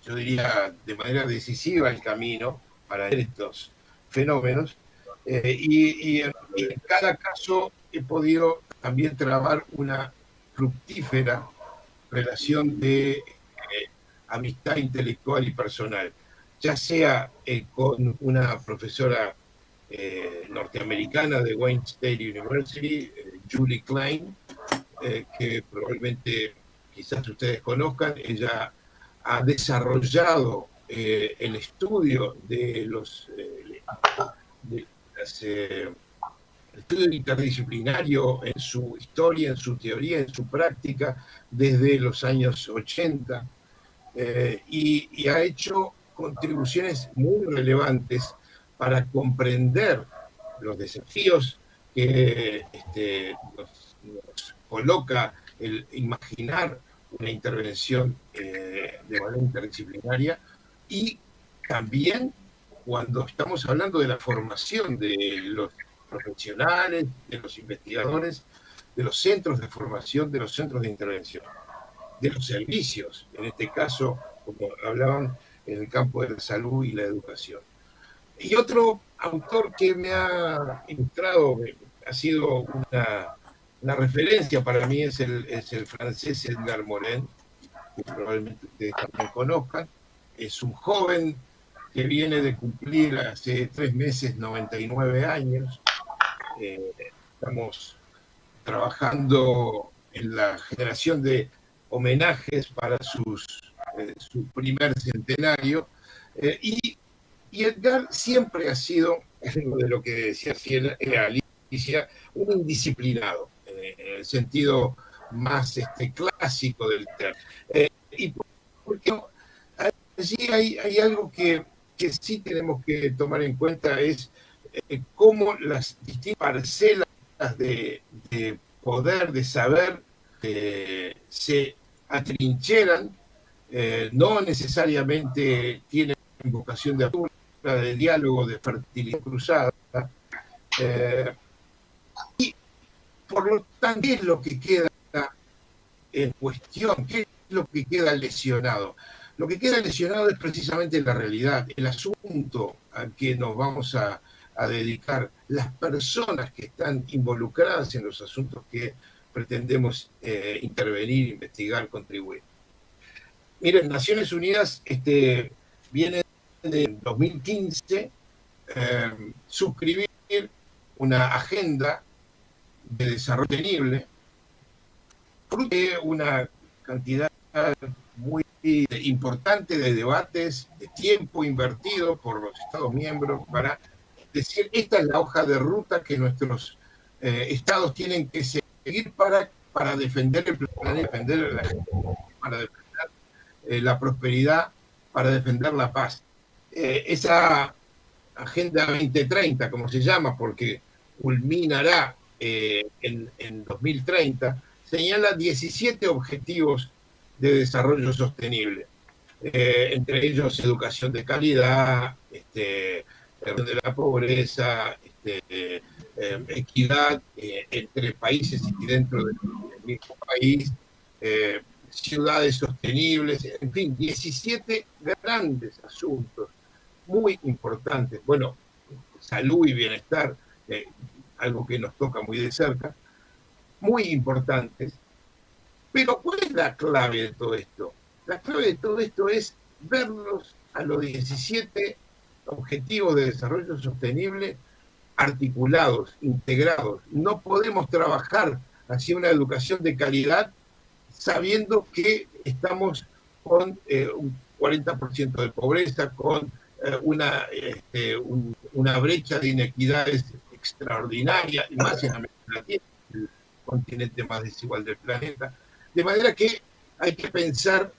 yo diría, de manera decisiva el camino para ver estos fenómenos. Y en cada caso he podido también trabar una fructífera relación de amistad intelectual y personal, ya sea con una profesora norteamericana de Wayne State University, Julie Klein, que probablemente quizás ustedes conozcan. Ella ha desarrollado el estudio de el estudio interdisciplinario en su historia, en su teoría, en su práctica desde los años 80, y ha hecho contribuciones muy relevantes para comprender los desafíos que nos coloca el imaginar una intervención de manera interdisciplinaria, y también cuando estamos hablando de la formación de los profesionales, de los investigadores, de los centros de formación, de los centros de intervención, de los servicios, en este caso, como hablaban, en el campo de la salud y la educación. Y otro autor que me ha ilustrado, ha sido una referencia para mí, es el francés Edgar Morin, que probablemente ustedes también conozcan. Es un joven que viene de cumplir hace 3 meses 99 años. Estamos trabajando en la generación de homenajes para su primer centenario, y Edgar siempre ha sido, de lo que decía Alicia, un indisciplinado, en el sentido más clásico del término. Y porque allí hay algo que sí tenemos que tomar en cuenta, es cómo las distintas parcelas de poder, de saber, se atrincheran, no necesariamente tienen vocación de apertura, de diálogo, de fertilidad cruzada, y por lo tanto, ¿qué es lo que queda en cuestión? ¿Qué es lo que queda lesionado? Lo que queda lesionado es precisamente la realidad, el asunto al que nos vamos a dedicar, las personas que están involucradas en los asuntos que pretendemos intervenir, investigar, contribuir. Miren, Naciones Unidas viene de 2015 suscribir una agenda de desarrollo sostenible, fruto de una cantidad muy importante de debates, de tiempo invertido por los Estados miembros para decir, esta es la hoja de ruta que nuestros estados tienen que seguir para defender el planeta, defender la gente, para defender la prosperidad, para defender la paz. Esa Agenda 2030, como se llama, porque culminará en 2030, señala 17 objetivos de desarrollo sostenible, entre ellos educación de calidad, reducción de la pobreza, equidad entre países y dentro del mismo país, ciudades sostenibles, en fin, 17 grandes asuntos muy importantes. Bueno, salud y bienestar, algo que nos toca muy de cerca, muy importantes. Pero ¿cuál es la clave de todo esto? La clave de todo esto es verlos a los 17 objetivos de desarrollo sostenible articulados, integrados. No podemos trabajar hacia una educación de calidad sabiendo que estamos con 40% de pobreza, con una brecha de inequidades extraordinaria, y más en América Latina, el continente más desigual del planeta. De manera que hay que pensar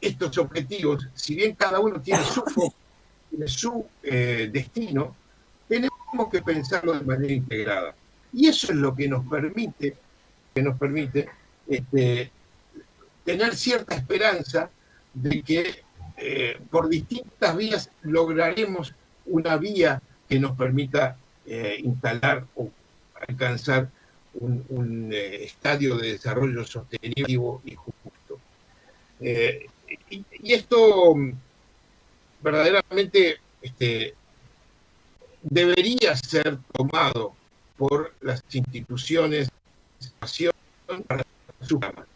estos objetivos, si bien cada uno tiene su foco, tiene su destino, tenemos que pensarlo de manera integrada. Y eso es lo que nos permite tener cierta esperanza de que por distintas vías lograremos una vía que nos permita instalar o alcanzar un estadio de desarrollo sostenible y justo. Y esto verdaderamente debería ser tomado por las instituciones para su cama.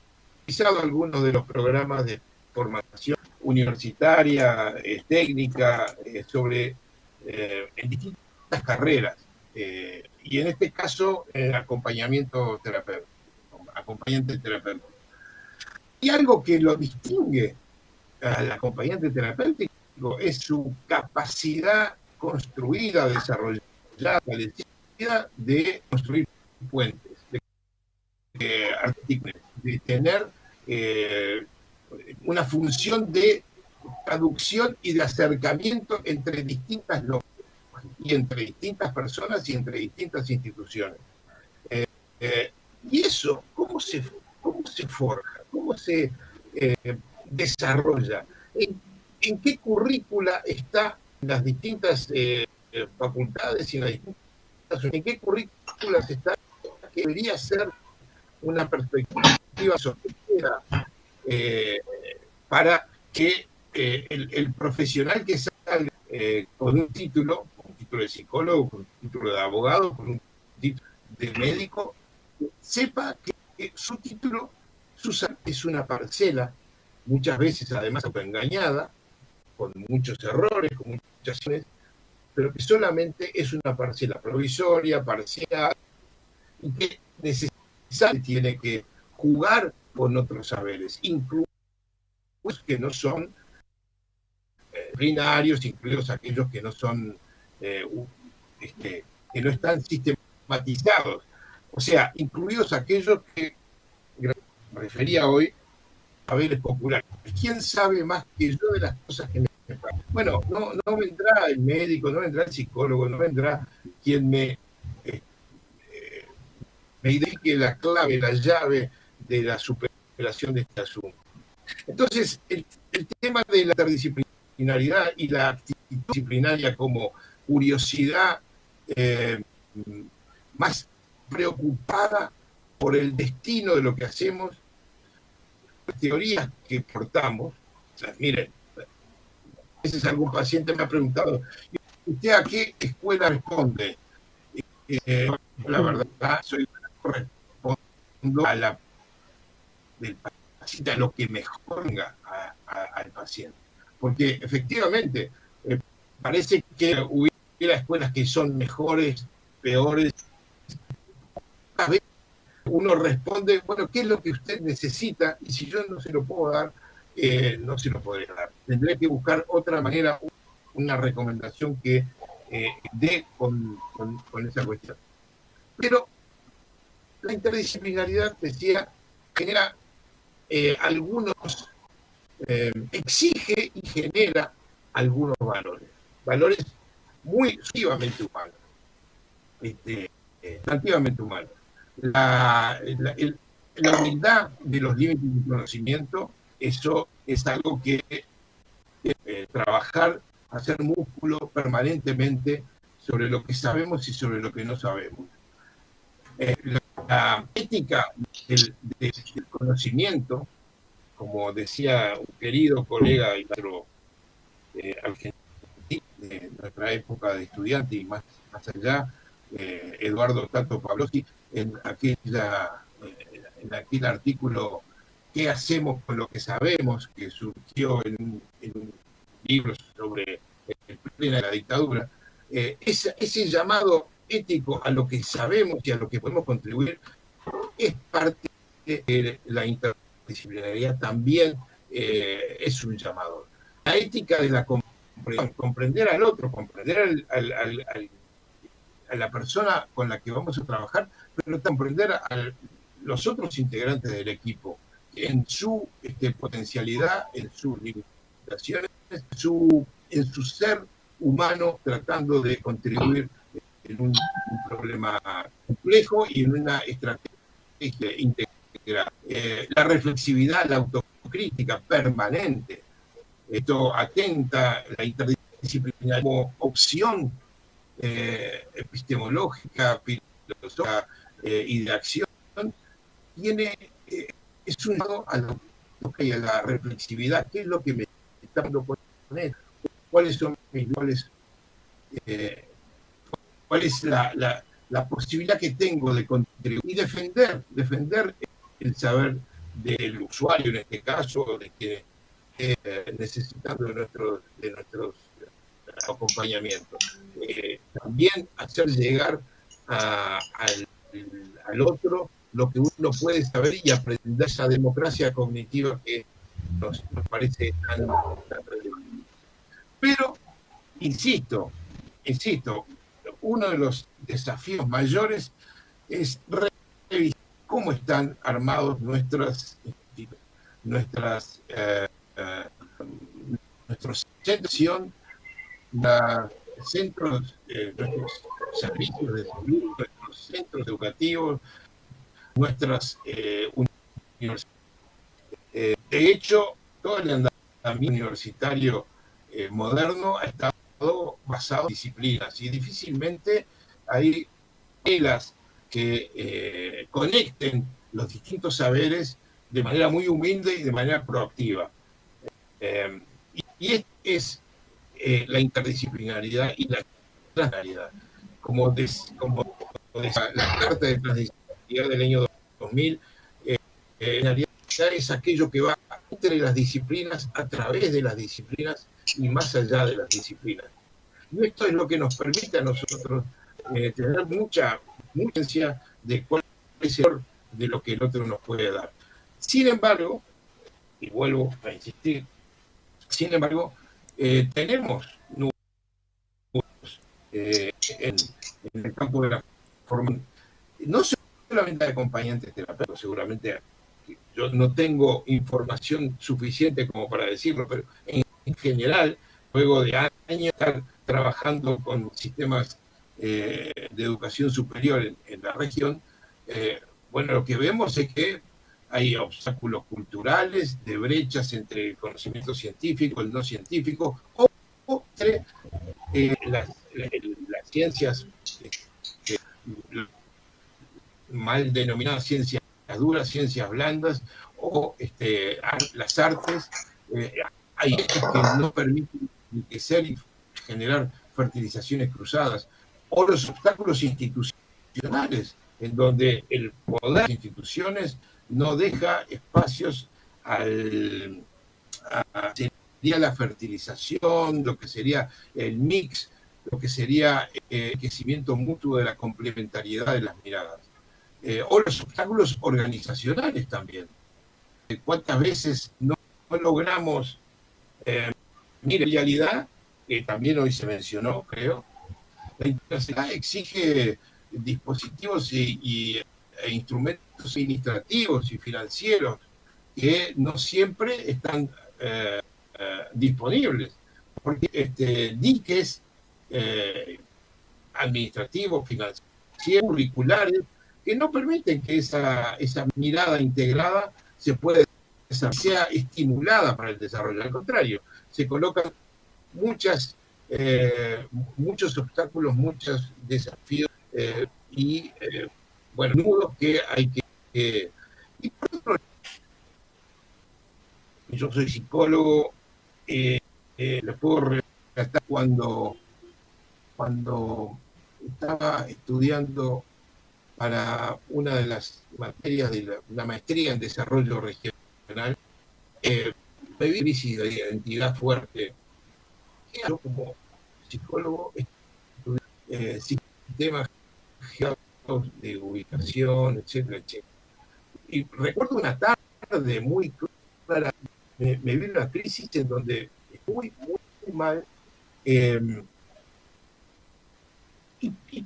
Realizado algunos de los programas de formación universitaria, técnica, sobre en distintas carreras, y en este caso acompañamiento terapéutico, acompañante terapéutico. Y algo que lo distingue al acompañante terapéutico es su capacidad construida, desarrollada, establecida de construir puentes, de tener una función de traducción y de acercamiento entre distintas lógicas y entre distintas personas y entre distintas instituciones. Y eso, ¿cómo se forja? ¿Cómo se desarrolla? ¿En qué currícula está las distintas facultades y en qué currículas está que debería ser una perspectiva sostenida para que el profesional que salga con un título de psicólogo, con un título de abogado, con un título de médico, sepa que su título es una parcela, muchas veces además autoengañada, con muchos errores, con muchas acciones, pero que solamente es una parcela provisoria, parcial, y que necesariamente tiene que jugar con otros saberes, incluso que no son binarios, incluidos aquellos que no son que no están sistematizados, o sea, incluidos aquellos que me refería hoy a saberes populares. ¿Quién sabe más que yo de las cosas que me pasan? Bueno, no vendrá el médico, no vendrá el psicólogo, no vendrá quien me indique la clave, la llave de la superación de este asunto. Entonces, el tema de la interdisciplinaridad y la actitud disciplinaria como curiosidad más preocupada por el destino de lo que hacemos, las teorías que portamos. O sea, miren, a veces algún paciente me ha preguntado, ¿usted a qué escuela responde? La verdad, respondo a la del paciente, a lo que mejor venga al paciente. Porque efectivamente parece que hubiera escuelas que son mejores, peores. A veces uno responde, bueno, ¿qué es lo que usted necesita? Y si yo no se lo puedo dar, no se lo podré dar. Tendré que buscar otra manera, una recomendación que dé con esa cuestión. Pero la interdisciplinaridad, decía, genera algunos, exige y genera algunos valores muy sustantivamente humanos, sustantivamente humanos. La humildad de los límites del conocimiento, eso es algo que trabajar, hacer músculo permanentemente sobre lo que sabemos y sobre lo que no sabemos. La ética del conocimiento, como decía un querido colega y maestro argentino de nuestra época de estudiante y más allá, Eduardo Tato Pavlovsky, en aquel artículo ¿Qué hacemos con lo que sabemos?, que surgió en un libro sobre el pleno de la dictadura, ese llamado ético a lo que sabemos y a lo que podemos contribuir es parte de la interdisciplinaridad también es un llamado. La ética de la comprensión, comprender al otro, comprender a la persona con la que vamos a trabajar, pero comprender a los otros integrantes del equipo en su potencialidad, en sus limitaciones, en su ser humano, tratando de contribuir en un problema complejo y en una estrategia integral. La reflexividad, la autocrítica permanente, esto atenta la interdisciplinaridad como opción epistemológica, filosófica y de acción, es un lado a la reflexividad. ¿Qué es lo que me está dando poner? ¿Cuáles son mis roles? ¿Cuál es la posibilidad que tengo de contribuir y defender el saber del usuario, en este caso, de que necesitando de nuestros acompañamientos? También hacer llegar al otro lo que uno puede saber y aprender esa democracia cognitiva que nos parece tan relevante. Pero, insisto, uno de los desafíos mayores es revisar cómo están armados nuestros centros de atención, nuestros servicios de salud, nuestros centros educativos, nuestras universidades. De hecho, todo el andamiaje universitario moderno ha estado basado en disciplinas y difícilmente hay escuelas que conecten los distintos saberes de manera muy humilde y de manera proactiva. Y es la interdisciplinaridad y la transdisciplinaridad. Como la Carta de Transdisciplinaridad del año 2000, en realidad es aquello que va entre las disciplinas, a través de las disciplinas y más allá de las disciplinas. Y esto es lo que nos permite a nosotros tener mucha conciencia de cuál es el valor de lo que el otro nos puede dar. Sin embargo, y vuelvo a insistir, tenemos en el campo de la formación, no solamente de acompañantes terapeutas, seguramente yo no tengo información suficiente como para decirlo, pero en general, luego de años de estar trabajando con sistemas de educación superior en la región, bueno, lo que vemos es que hay obstáculos culturales, de brechas entre el conocimiento científico, el no científico, o entre las ciencias mal denominadas ciencias duras, ciencias blandas, o las artes. Hay hechos que no permiten enriquecer y generar fertilizaciones cruzadas, o los obstáculos institucionales, en donde el poder de las instituciones no deja espacios sería la fertilización, lo que sería el mix, lo que sería el crecimiento mutuo de la complementariedad de las miradas. O los obstáculos organizacionales también. ¿Cuántas veces no logramos realidad, que también hoy se mencionó, creo? La internacionalidad exige dispositivos e instrumentos administrativos y financieros que no siempre están disponibles, porque diques administrativos, financieros, curriculares, que no permiten que esa mirada integrada sea estimulada para el desarrollo. Al contrario, se colocan muchos obstáculos, muchos desafíos nudos que hay que... Y por otro lado, yo soy psicólogo, les puedo relatar cuando estaba estudiando para una de las materias de la maestría en desarrollo regional, me vi crisis de identidad fuerte. Yo como psicólogo estudié sistemas de ubicación, etcétera, etcétera. Y recuerdo una tarde muy clara, me vino una crisis en donde muy, muy mal, y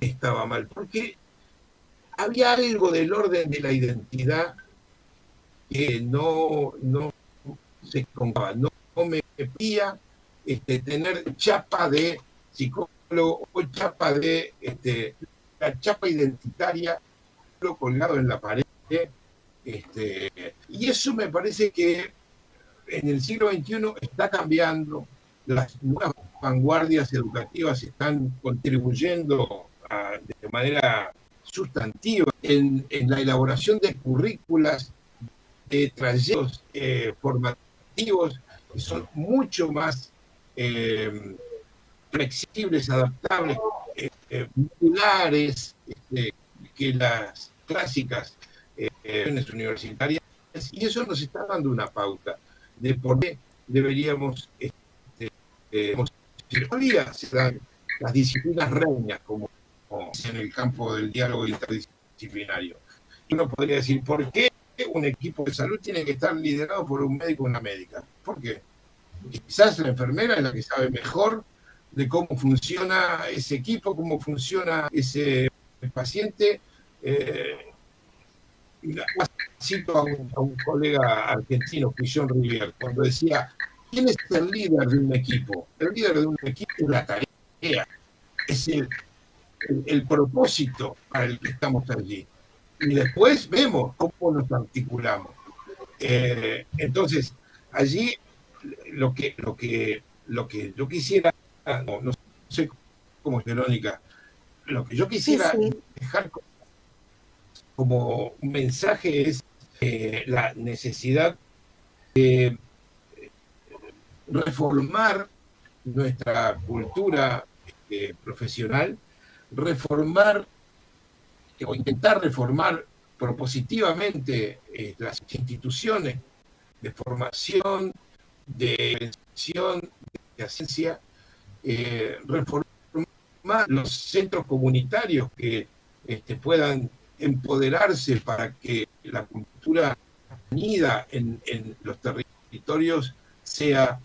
estaba mal, porque había algo del orden de la identidad que no se concaba, no me pedía tener chapa de psicólogo o chapa de la chapa identitaria colgado en la pared. Y eso me parece que en el siglo XXI está cambiando. Las nuevas vanguardias educativas están contribuyendo de manera sustantiva en la elaboración de currículas, de trayectos formativos que son mucho más flexibles, adaptables, modulares que las clásicas universitarias, y eso nos está dando una pauta de por qué deberíamos todavía se dan las disciplinas reinas como en el campo del diálogo interdisciplinario. Y uno podría decir, ¿por qué un equipo de salud tiene que estar liderado por un médico o una médica? ¿Por qué? Quizás la enfermera es la que sabe mejor de cómo funciona ese equipo, cómo funciona ese paciente. Cito a un colega argentino, Quillón Rivier, cuando decía, ¿quién es el líder de un equipo? El líder de un equipo es la tarea, es el propósito para el que estamos allí. Y después vemos cómo nos articulamos. Entonces, allí lo que yo quisiera, no sé cómo es Verónica, lo que yo quisiera dejar como un mensaje es la necesidad de reformar nuestra cultura profesional, reformar o intentar reformar propositivamente las instituciones de formación, de prevención, de ciencia, reformar los centros comunitarios que puedan empoderarse para que la cultura unida en los territorios sea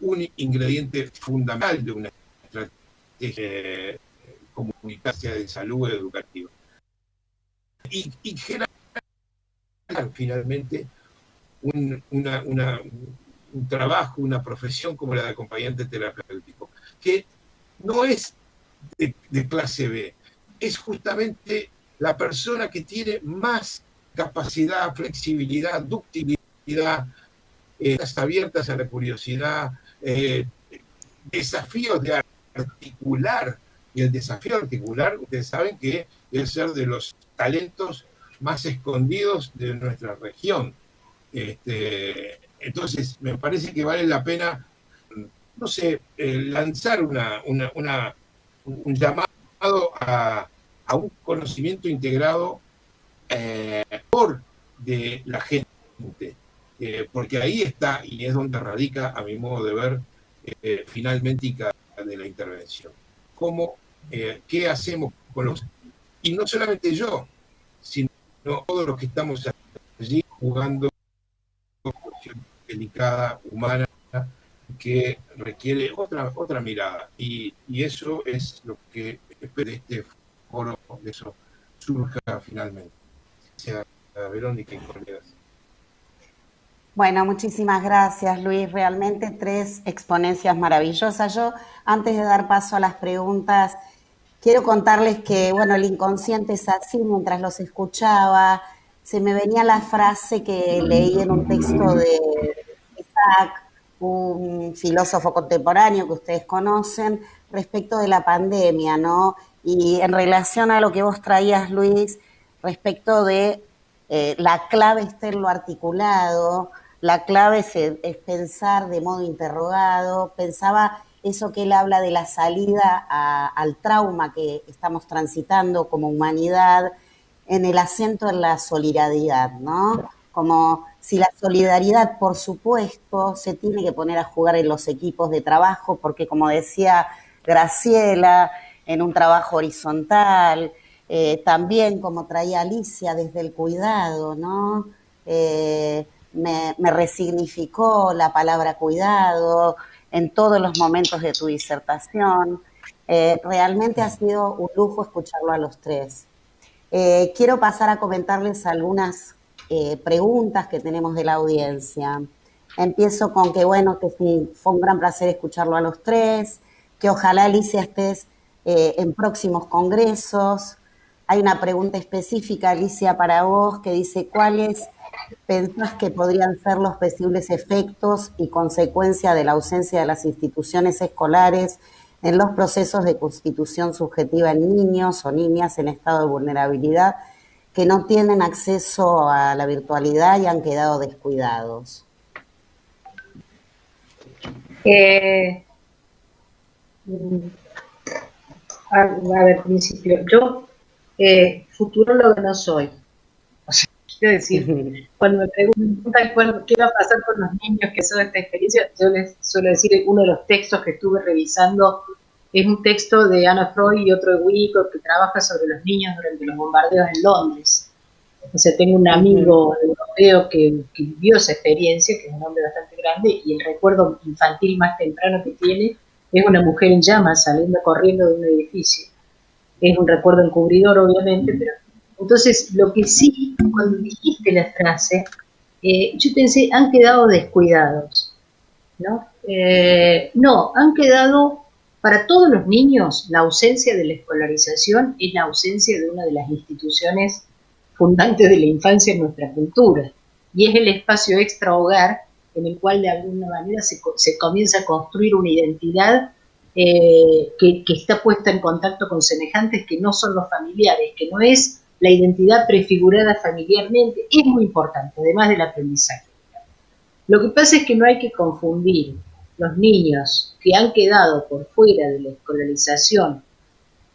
un ingrediente fundamental de una estrategia comunitaria de salud educativa. Y generar finalmente un trabajo, una profesión como la de acompañante terapéutico, que no es de clase B, es justamente la persona que tiene más capacidad, flexibilidad, ductilidad, abiertas a la curiosidad, desafíos de articular. Y el desafío articular, ustedes saben que debe ser de los talentos más escondidos de nuestra región. Entonces, me parece que vale la pena, no sé, lanzar un llamado a un conocimiento integrado por de la gente, porque ahí está, y es donde radica, a mi modo de ver, finalmente de la intervención. ¿Qué hacemos con los... Y no solamente yo, sino todos los que estamos allí jugando una cuestión delicada, humana, que requiere otra mirada. Y eso es lo que espero de este foro, de eso surja finalmente. Gracias a Verónica y colegas. Bueno, muchísimas gracias, Luis. Realmente 3 exponencias maravillosas. Yo, antes de dar paso a las preguntas, quiero contarles que, bueno, el inconsciente es así. Mientras los escuchaba, se me venía la frase que leí en un texto de Isaac, un filósofo contemporáneo que ustedes conocen, respecto de la pandemia, ¿no? Y en relación a lo que vos traías, Luis, respecto de la clave está en lo articulado, la clave es pensar de modo interrogado. Pensaba eso que él habla de la salida al trauma que estamos transitando como humanidad, en el acento en la solidaridad, ¿no? Como si la solidaridad, por supuesto, se tiene que poner a jugar en los equipos de trabajo, porque como decía Graciela, en un trabajo horizontal, también como traía Alicia, desde el cuidado, ¿no? me resignificó la palabra cuidado en todos los momentos de tu disertación. Realmente ha sido un lujo escucharlo a los tres. Quiero pasar a comentarles algunas preguntas que tenemos de la audiencia. Empiezo con que, bueno, que sí, fue un gran placer escucharlo a los tres, que ojalá, Alicia, estés en próximos congresos. Hay una pregunta específica, Alicia, para vos, que dice, ¿cuáles pensás que podrían ser los posibles efectos y consecuencias de la ausencia de las instituciones escolares en los procesos de constitución subjetiva en niños o niñas en estado de vulnerabilidad que no tienen acceso a la virtualidad y han quedado descuidados? A ver, principio, yo futuróloga no soy. O sea, quiero decir, cuando me preguntan qué va a pasar con los niños que son esta experiencia, yo les suelo decir, uno de los textos que estuve revisando es un texto de Anna Freud y otro de Winnicott que trabaja sobre los niños durante los bombardeos en Londres. O sea, tengo un amigo europeo que vivió esa experiencia, que es un hombre bastante grande, y el recuerdo infantil más temprano que tiene es una mujer en llamas saliendo corriendo de un edificio. Es un recuerdo encubridor, obviamente, pero... Entonces, lo que sí, cuando dijiste la frase, yo pensé, han quedado descuidados, ¿no? No, han quedado... Para todos los niños, la ausencia de la escolarización es la ausencia de una de las instituciones fundantes de la infancia en nuestra cultura, y es el espacio extra hogar en el cual de alguna manera se comienza a construir una identidad que está puesta en contacto con semejantes que no son los familiares, que no es la identidad prefigurada familiarmente. Es muy importante, además del aprendizaje. Lo que pasa es que no hay que confundir los niños que han quedado por fuera de la escolarización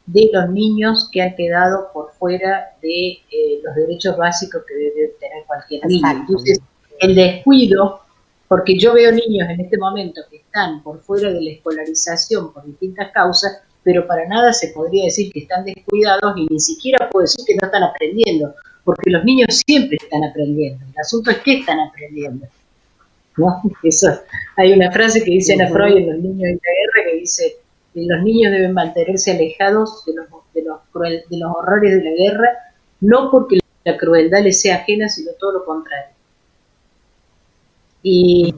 de los niños que han quedado por fuera de los derechos básicos que debe tener cualquier niño. Entonces, el descuido, porque yo veo niños en este momento que están por fuera de la escolarización por distintas causas, pero para nada se podría decir que están descuidados y ni siquiera puedo decir que no están aprendiendo, porque los niños siempre están aprendiendo. El asunto es que están aprendiendo, ¿no? Eso, hay una frase que dice Ana Freud en Los niños de la guerra, que dice: los niños deben mantenerse alejados de los horrores de la guerra, no porque la crueldad les sea ajena, sino todo lo contrario. Y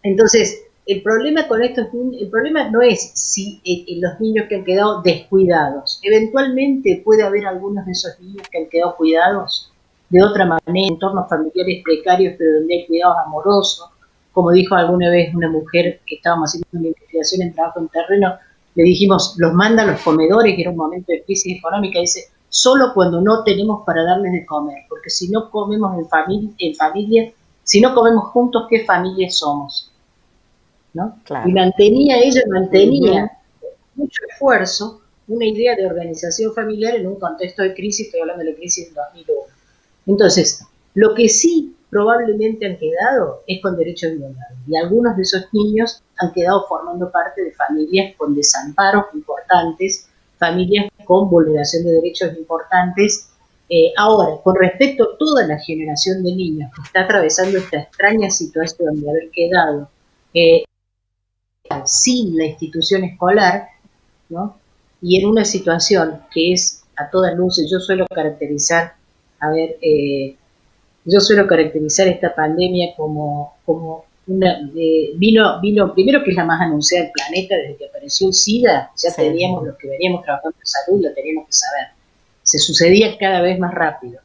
entonces, el problema con estos niños, el problema no es si los niños que han quedado descuidados. Eventualmente puede haber algunos de esos niños que han quedado cuidados de otra manera, en entornos familiares precarios, pero donde hay cuidados amorosos. Como dijo alguna vez una mujer que estábamos haciendo una investigación en trabajo en terreno, le dijimos, los manda a los comedores, que era un momento de crisis económica, y dice, solo cuando no tenemos para darles de comer, porque si no comemos en familia, si no comemos juntos, ¿qué familia somos? ¿No? Claro. Y ella mantenía mucho esfuerzo una idea de organización familiar en un contexto de crisis, estoy hablando de la crisis del 2001. Entonces, lo que sí probablemente han quedado es con derechos violados, y algunos de esos niños han quedado formando parte de familias con desamparos importantes, familias con vulneración de derechos importantes. Ahora, con respecto a toda la generación de niños que está atravesando esta extraña situación de haber quedado sin la institución escolar, ¿no? Y en una situación que es a todas luces, yo suelo caracterizar esta pandemia como una... vino primero, que es la más anunciada del planeta desde que apareció el SIDA. Ya teníamos, los que veníamos trabajando en salud, lo teníamos que saber. Se sucedía cada vez más rápido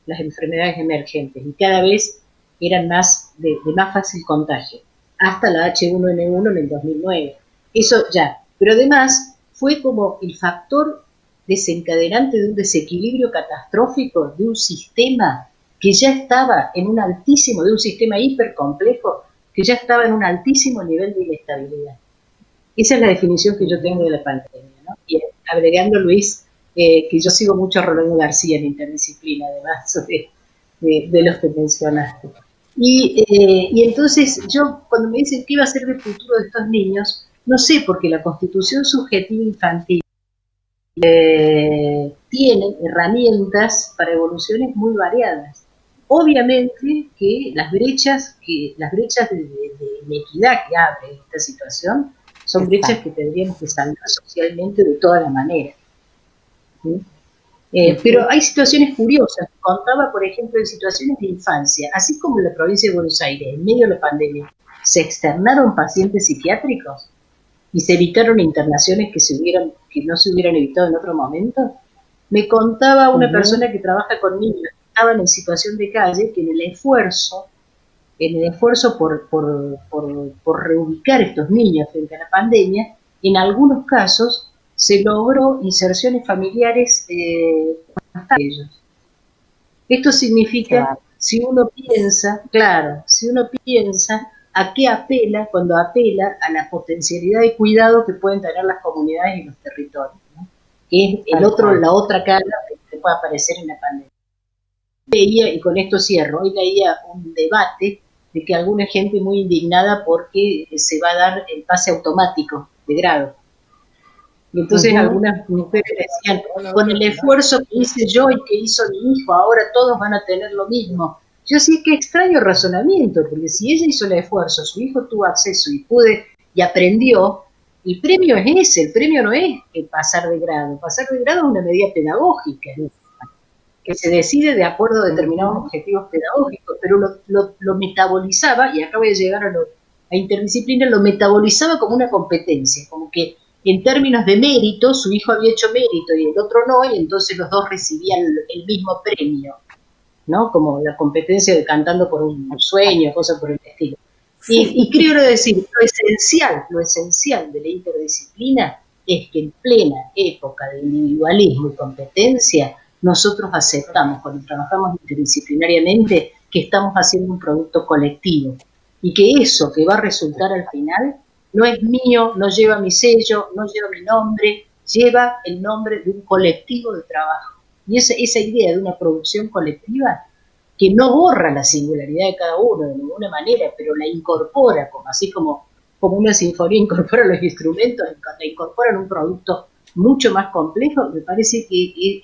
las enfermedades emergentes y cada vez eran más de más fácil contagio, hasta la H1N1 en el 2009. Eso ya. Pero además fue como el factor desencadenante de un desequilibrio catastrófico de un sistema que ya estaba en un altísimo, de un sistema hipercomplejo, que ya estaba en un altísimo nivel de inestabilidad. Esa es la definición que yo tengo de la pandemia, ¿no? Y agregando, Luis, que yo sigo mucho a Rolando García en Interdisciplina, además de los que mencionaste. Y entonces yo, cuando me dicen qué iba a ser el futuro de estos niños, no sé, porque la Constitución Subjetiva Infantil tiene herramientas para evoluciones muy variadas. Obviamente que las brechas de inequidad que abre esta situación son brechas que tendríamos que saldar socialmente de toda la manera, ¿sí? Pero hay situaciones curiosas. Contaba, por ejemplo, en situaciones de infancia, así como en la provincia de Buenos Aires, en medio de la pandemia, se externaron pacientes psiquiátricos y se evitaron internaciones que no se hubieran evitado en otro momento. Me contaba una persona que trabaja con niños que estaban en situación de calle, que en el esfuerzo por reubicar a estos niños frente a la pandemia, en algunos casos se logró inserciones familiares de ellos. Esto significa, si uno piensa a qué apela cuando apela a la potencialidad de cuidado que pueden tener las comunidades y los territorios, ¿no? Que es la otra cara que puede aparecer en la pandemia. Leía, y con esto cierro, hoy leía un debate de que alguna gente muy indignada porque se va a dar el pase automático de grado. Y entonces algunas mujeres decían, con el esfuerzo que hice yo y que hizo mi hijo, ahora todos van a tener lo mismo. Yo sí, qué extraño razonamiento, porque si ella hizo el esfuerzo, su hijo tuvo acceso y aprendió, el premio es ese, el premio no es el pasar de grado. Pasar de grado es una medida pedagógica, que se decide de acuerdo a determinados objetivos pedagógicos, pero lo metabolizaba, y acá voy a llegar a interdisciplina, lo metabolizaba como una competencia, como que en términos de mérito, su hijo había hecho mérito y el otro no, y entonces los dos recibían el mismo premio, ¿no? Como la competencia de cantando por un sueño, cosas por el estilo. Y creo decir, lo esencial de la interdisciplina es que en plena época de individualismo y competencia, nosotros aceptamos, cuando trabajamos interdisciplinariamente, que estamos haciendo un producto colectivo y que eso que va a resultar al final no es mío, no lleva mi sello, no lleva mi nombre, lleva el nombre de un colectivo de trabajo. Y esa idea de una producción colectiva que no borra la singularidad de cada uno de ninguna manera, pero la incorpora, así como una sinfonía incorpora los instrumentos, la incorpora en un producto mucho más complejo, me parece que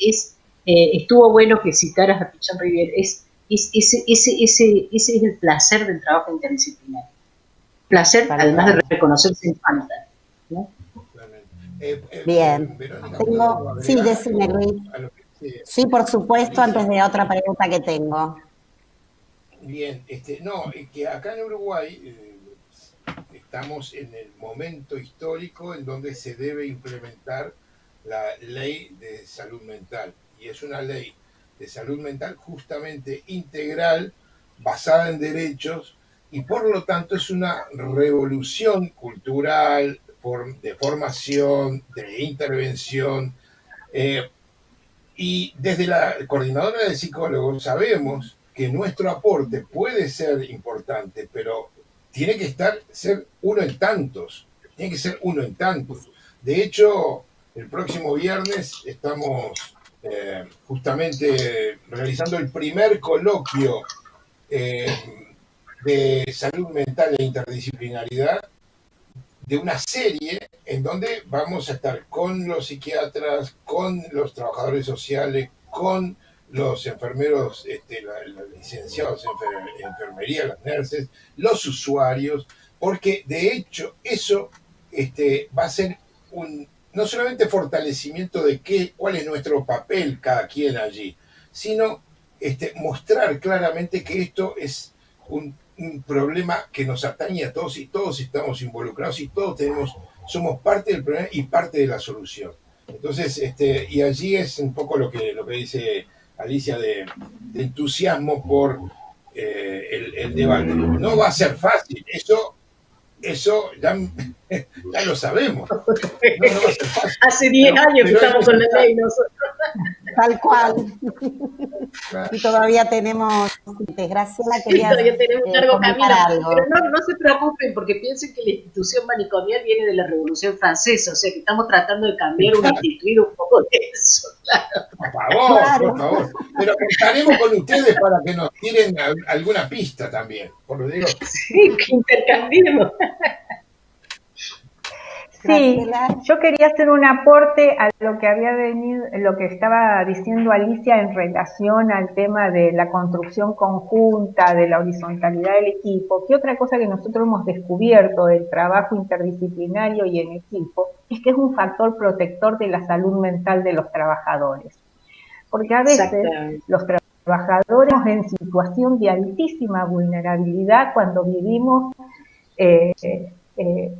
estuvo bueno que citaras a Pichon Rivière. Ese es el placer del trabajo interdisciplinario. Placer, además de reconocerse en falta, ¿no? Bien. Sí, decime, Luis. Sí, por supuesto, antes de otra pregunta que tengo. Bien, que acá en Uruguay estamos en el momento histórico en donde se debe implementar la ley de salud mental. Y es una ley de salud mental justamente integral, basada en derechos, y por lo tanto es una revolución cultural, de formación, de intervención. Y desde la coordinadora de psicólogos sabemos que nuestro aporte puede ser importante, pero tiene que ser uno en tantos. Tiene que ser uno en tantos. De hecho, el próximo viernes estamos justamente realizando el primer coloquio de salud mental e interdisciplinaridad de una serie en donde vamos a estar con los psiquiatras, con los trabajadores sociales, con los enfermeros, los licenciados en enfermería, los nurses, los usuarios, porque de hecho eso va a ser no solamente fortalecimiento de cuál es nuestro papel cada quien allí, sino mostrar claramente que esto es un problema que nos atañe a todos y todos estamos involucrados y todos somos parte del problema y parte de la solución. Entonces, y allí es un poco lo que dice Alicia de entusiasmo por el debate. No va a ser fácil, eso ya lo sabemos. No va a ser fácil. Hace 10 años que estamos con la ley nosotros. Tal cual. Y todavía tenemos, Graciela, todavía tenemos un largo camino. Pero no se preocupen, porque piensen que la institución manicomial viene de la Revolución Francesa, o sea que estamos tratando de cambiar un instituido un poco de eso. Claro. Por favor. Pero contaremos con ustedes para que nos tiren alguna pista también, por lo digo. Sí, que intercambiemos. Sí, Graciela. yo quería hacer un aporte a lo que había venido, lo que estaba diciendo Alicia en relación al tema de la construcción conjunta, de la horizontalidad del equipo, que otra cosa que nosotros hemos descubierto del trabajo interdisciplinario y en equipo es que es un factor protector de la salud mental de los trabajadores. Porque a veces los trabajadores en situación de altísima vulnerabilidad cuando vivimos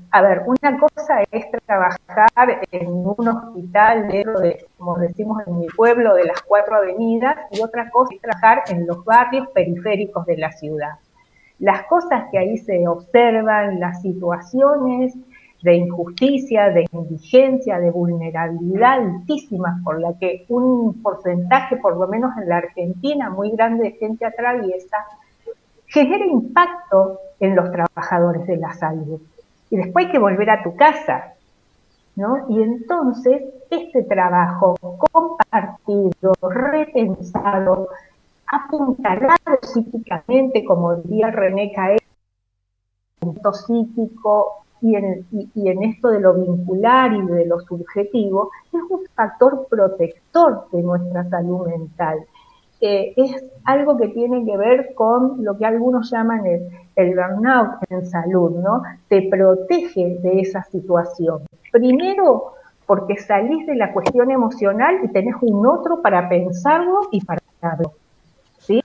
a ver, una cosa es trabajar en un hospital dentro de, como decimos en mi pueblo, de las 4 avenidas, y otra cosa es trabajar en los barrios periféricos de la ciudad. Las cosas que ahí se observan, las situaciones de injusticia, de indigencia, de vulnerabilidad altísimas por la que un porcentaje, por lo menos en la Argentina, muy grande de gente atraviesa, genera impacto en los trabajadores de la salud. Y después hay que volver a tu casa, ¿no? Y entonces este trabajo compartido, repensado, apuntalado psíquicamente, como diría René Caer, psíquico y en esto de lo vincular y de lo subjetivo, es un factor protector de nuestra salud mental. Es algo que tiene que ver con lo que algunos llaman el burnout en salud, ¿no? Te protege de esa situación. Primero, porque salís de la cuestión emocional y tenés un otro para pensarlo y para hablarlo, ¿sí?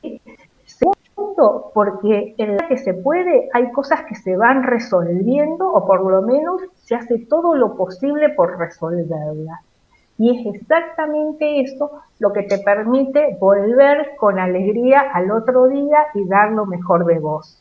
Segundo, porque en la que se puede hay cosas que se van resolviendo o por lo menos se hace todo lo posible por resolverlas. Y es exactamente eso lo que te permite volver con alegría al otro día y dar lo mejor de vos.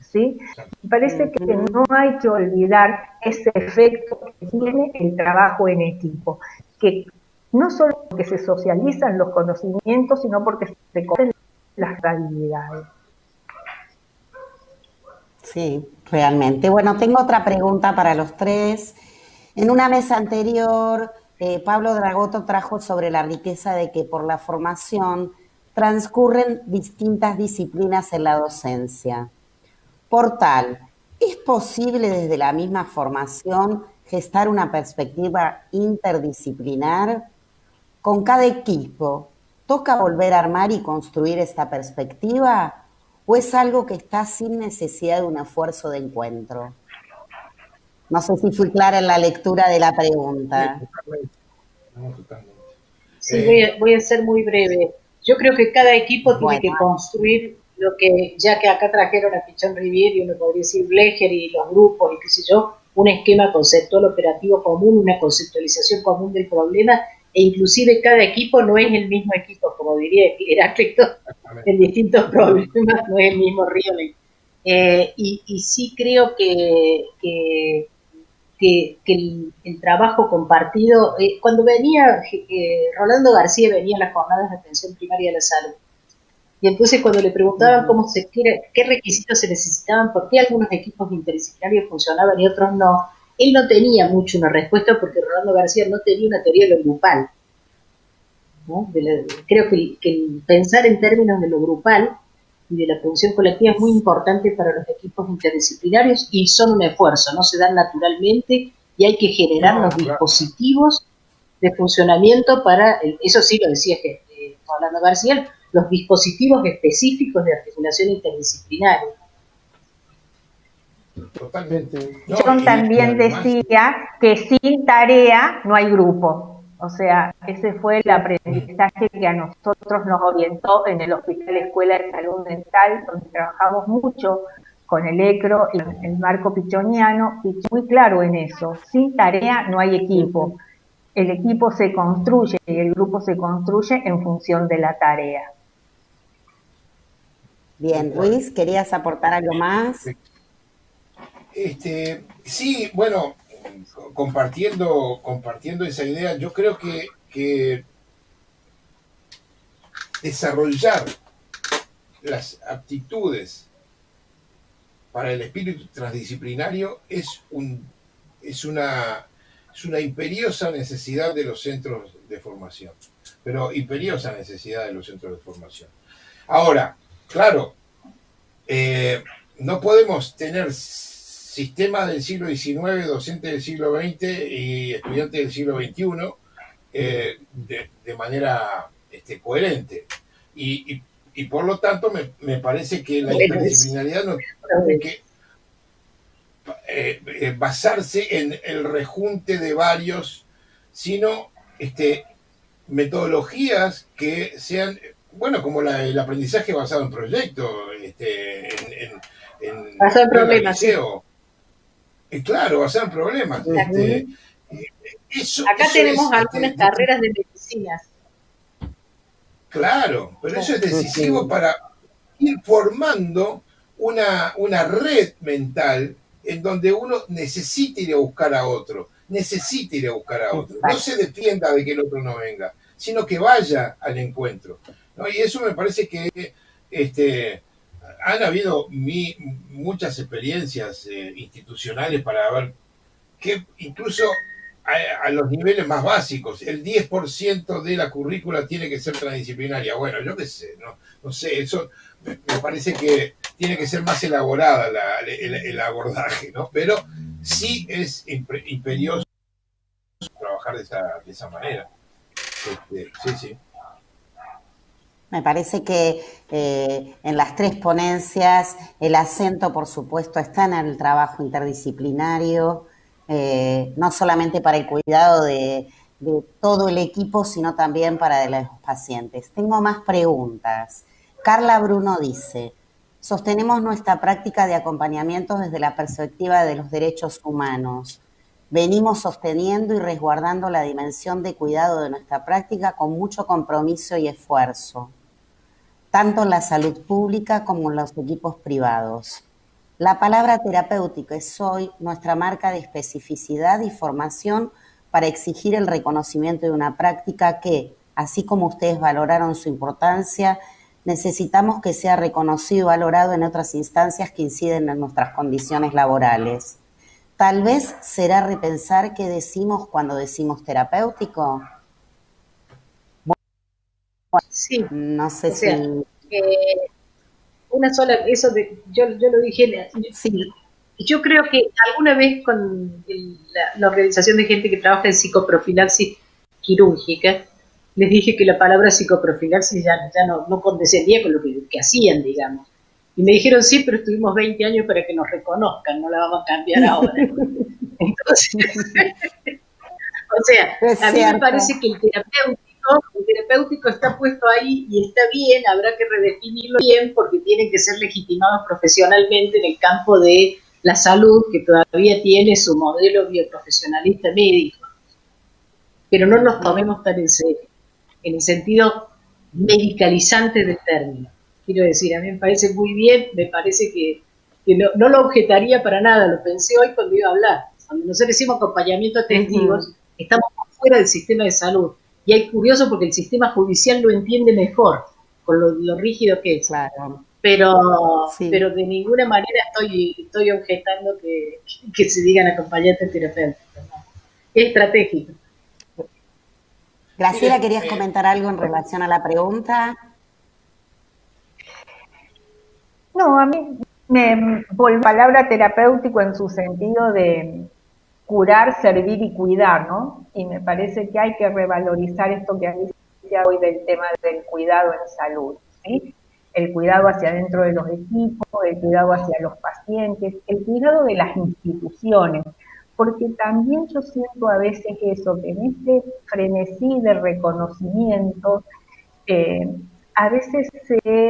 ¿Sí? Me parece que no hay que olvidar ese efecto que tiene el trabajo en equipo, que no solo porque se socializan los conocimientos, sino porque se conocen las realidades. Sí, realmente. Bueno, tengo otra pregunta para los tres. En una mesa anterior, Pablo Dragoto trajo sobre la riqueza de que por la formación transcurren distintas disciplinas en la docencia. Por tal, ¿es posible desde la misma formación gestar una perspectiva interdisciplinar? Con cada equipo, ¿toca volver a armar y construir esta perspectiva? ¿O es algo que está sin necesidad de un esfuerzo de encuentro? No sé si fui clara en la lectura de la pregunta. Totalmente. Sí, voy a ser muy breve. Yo creo que cada equipo tiene que construir lo que, ya que acá trajeron a Pichón Riviere y uno podría decir Blecher y los grupos y qué sé yo, un esquema conceptual operativo común, una conceptualización común del problema, e inclusive cada equipo no es el mismo equipo, como diría Heráclito, en distintos problemas, no es el mismo río. Y sí creo que el trabajo compartido, cuando venía Rolando García venía a las jornadas de atención primaria de la salud, y entonces cuando le preguntaban qué requisitos se necesitaban, por qué algunos equipos interdisciplinarios funcionaban y otros no, él no tenía mucho una respuesta porque Rolando García no tenía una teoría de lo grupal, ¿no? Creo que el pensar en términos de lo grupal y de la producción colectiva es muy importante para los equipos interdisciplinarios y son un esfuerzo, no se dan naturalmente y hay que generar los dispositivos de funcionamiento para, eso sí lo decía Rolando García, los dispositivos específicos de articulación interdisciplinaria. Totalmente. Yo también decía que sin tarea no hay grupo. O sea, ese fue el aprendizaje que a nosotros nos orientó en el Hospital Escuela de Salud Mental, donde trabajamos mucho con el ECRO y el marco pichoniano, y muy claro en eso. Sin tarea no hay equipo. El equipo se construye y el grupo se construye en función de la tarea. Bien, Luis, ¿querías aportar algo más? Sí, bueno, compartiendo esa idea, yo creo que desarrollar las aptitudes para el espíritu transdisciplinario es una imperiosa necesidad de los centros de formación, pero imperiosa necesidad de los centros de formación. Ahora, claro, no podemos tener sistema del siglo XIX, docentes del siglo XX y estudiantes del siglo XXI de manera coherente. Y por lo tanto me parece que la interdisciplinaridad no tiene que basarse en el rejunte de varios, sino metodologías que sean, bueno, como el aprendizaje basado en proyectos, basado en problemas. Claro, basado en problemas. Acá tenemos algunas carreras de medicinas. Claro, pero eso es decisivo para ir formando una red mental en donde uno necesita ir a buscar a otro, no se defienda de que el otro no venga, sino que vaya al encuentro, ¿no? Y eso me parece que han habido muchas experiencias institucionales para ver que incluso a los niveles más básicos, el 10% de la currícula tiene que ser transdisciplinaria. Bueno, yo qué sé, no sé, eso me parece que tiene que ser más elaborada el abordaje, ¿no? Pero sí es imperioso trabajar de esa manera. Sí. Me parece que en las tres ponencias el acento, por supuesto, está en el trabajo interdisciplinario, no solamente para el cuidado de todo el equipo, sino también para los pacientes. Tengo más preguntas. Carla Bruno dice, sostenemos nuestra práctica de acompañamiento desde la perspectiva de los derechos humanos. Venimos sosteniendo y resguardando la dimensión de cuidado de nuestra práctica con mucho compromiso y esfuerzo, tanto en la salud pública como en los equipos privados. La palabra terapéutica es hoy nuestra marca de especificidad y formación para exigir el reconocimiento de una práctica que, así como ustedes valoraron su importancia, necesitamos que sea reconocido y valorado en otras instancias que inciden en nuestras condiciones laborales. Tal vez será repensar qué decimos cuando decimos terapéutico. Sí, no sé si... una sola, yo lo dije, sí. Yo creo que alguna vez con la organización de gente que trabaja en psicoprofilaxis quirúrgica, les dije que la palabra psicoprofilaxis ya no condescendía con lo que hacían, digamos. Y me dijeron, sí, pero estuvimos 20 años para que nos reconozcan, no la vamos a cambiar ahora. Entonces, o sea, a mí me parece que el terapéutico está puesto ahí y está bien, habrá que redefinirlo bien porque tienen que ser legitimados profesionalmente en el campo de la salud, que todavía tiene su modelo bioprofesionalista médico. Pero no nos tomemos tan en serio, en el sentido medicalizante del término. Quiero decir, a mí me parece muy bien, me parece que no lo objetaría para nada, lo pensé hoy cuando iba a hablar. Cuando nosotros hicimos acompañamiento a testigos, estamos fuera del sistema de salud. Y es curioso porque el sistema judicial lo entiende mejor, con lo rígido que es. Claro. Pero de ninguna manera estoy objetando que se digan acompañantes terapéuticos. ¿No? Es estratégico. Graciela, ¿querías comentar algo en relación a la pregunta? No, a mí por la palabra terapéutico en su sentido de curar, servir y cuidar, ¿no? Y me parece que hay que revalorizar esto que decía hoy del tema del cuidado en salud, ¿sí? El cuidado hacia dentro de los equipos, el cuidado hacia los pacientes, el cuidado de las instituciones, porque también yo siento a veces eso, que en este frenesí de reconocimiento, a veces se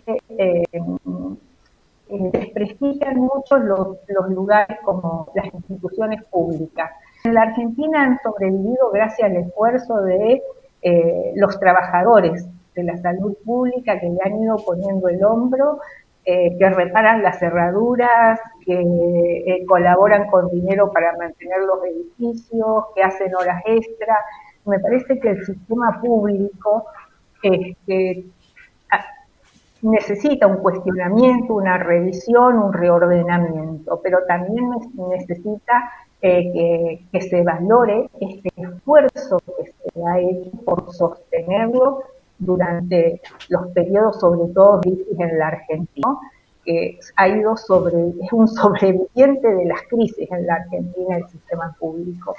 desprestigian mucho los lugares como las instituciones públicas. En la Argentina han sobrevivido gracias al esfuerzo de los trabajadores de la salud pública que le han ido poniendo el hombro, que reparan las cerraduras, que colaboran con dinero para mantener los edificios, que hacen horas extras. Me parece que el sistema público necesita un cuestionamiento, una revisión, un reordenamiento, pero también necesita que se valore este esfuerzo que se ha hecho por sostenerlo durante los periodos, sobre todo, crisis en la Argentina, que ha ido es un sobreviviente de las crisis en la Argentina, el sistema público.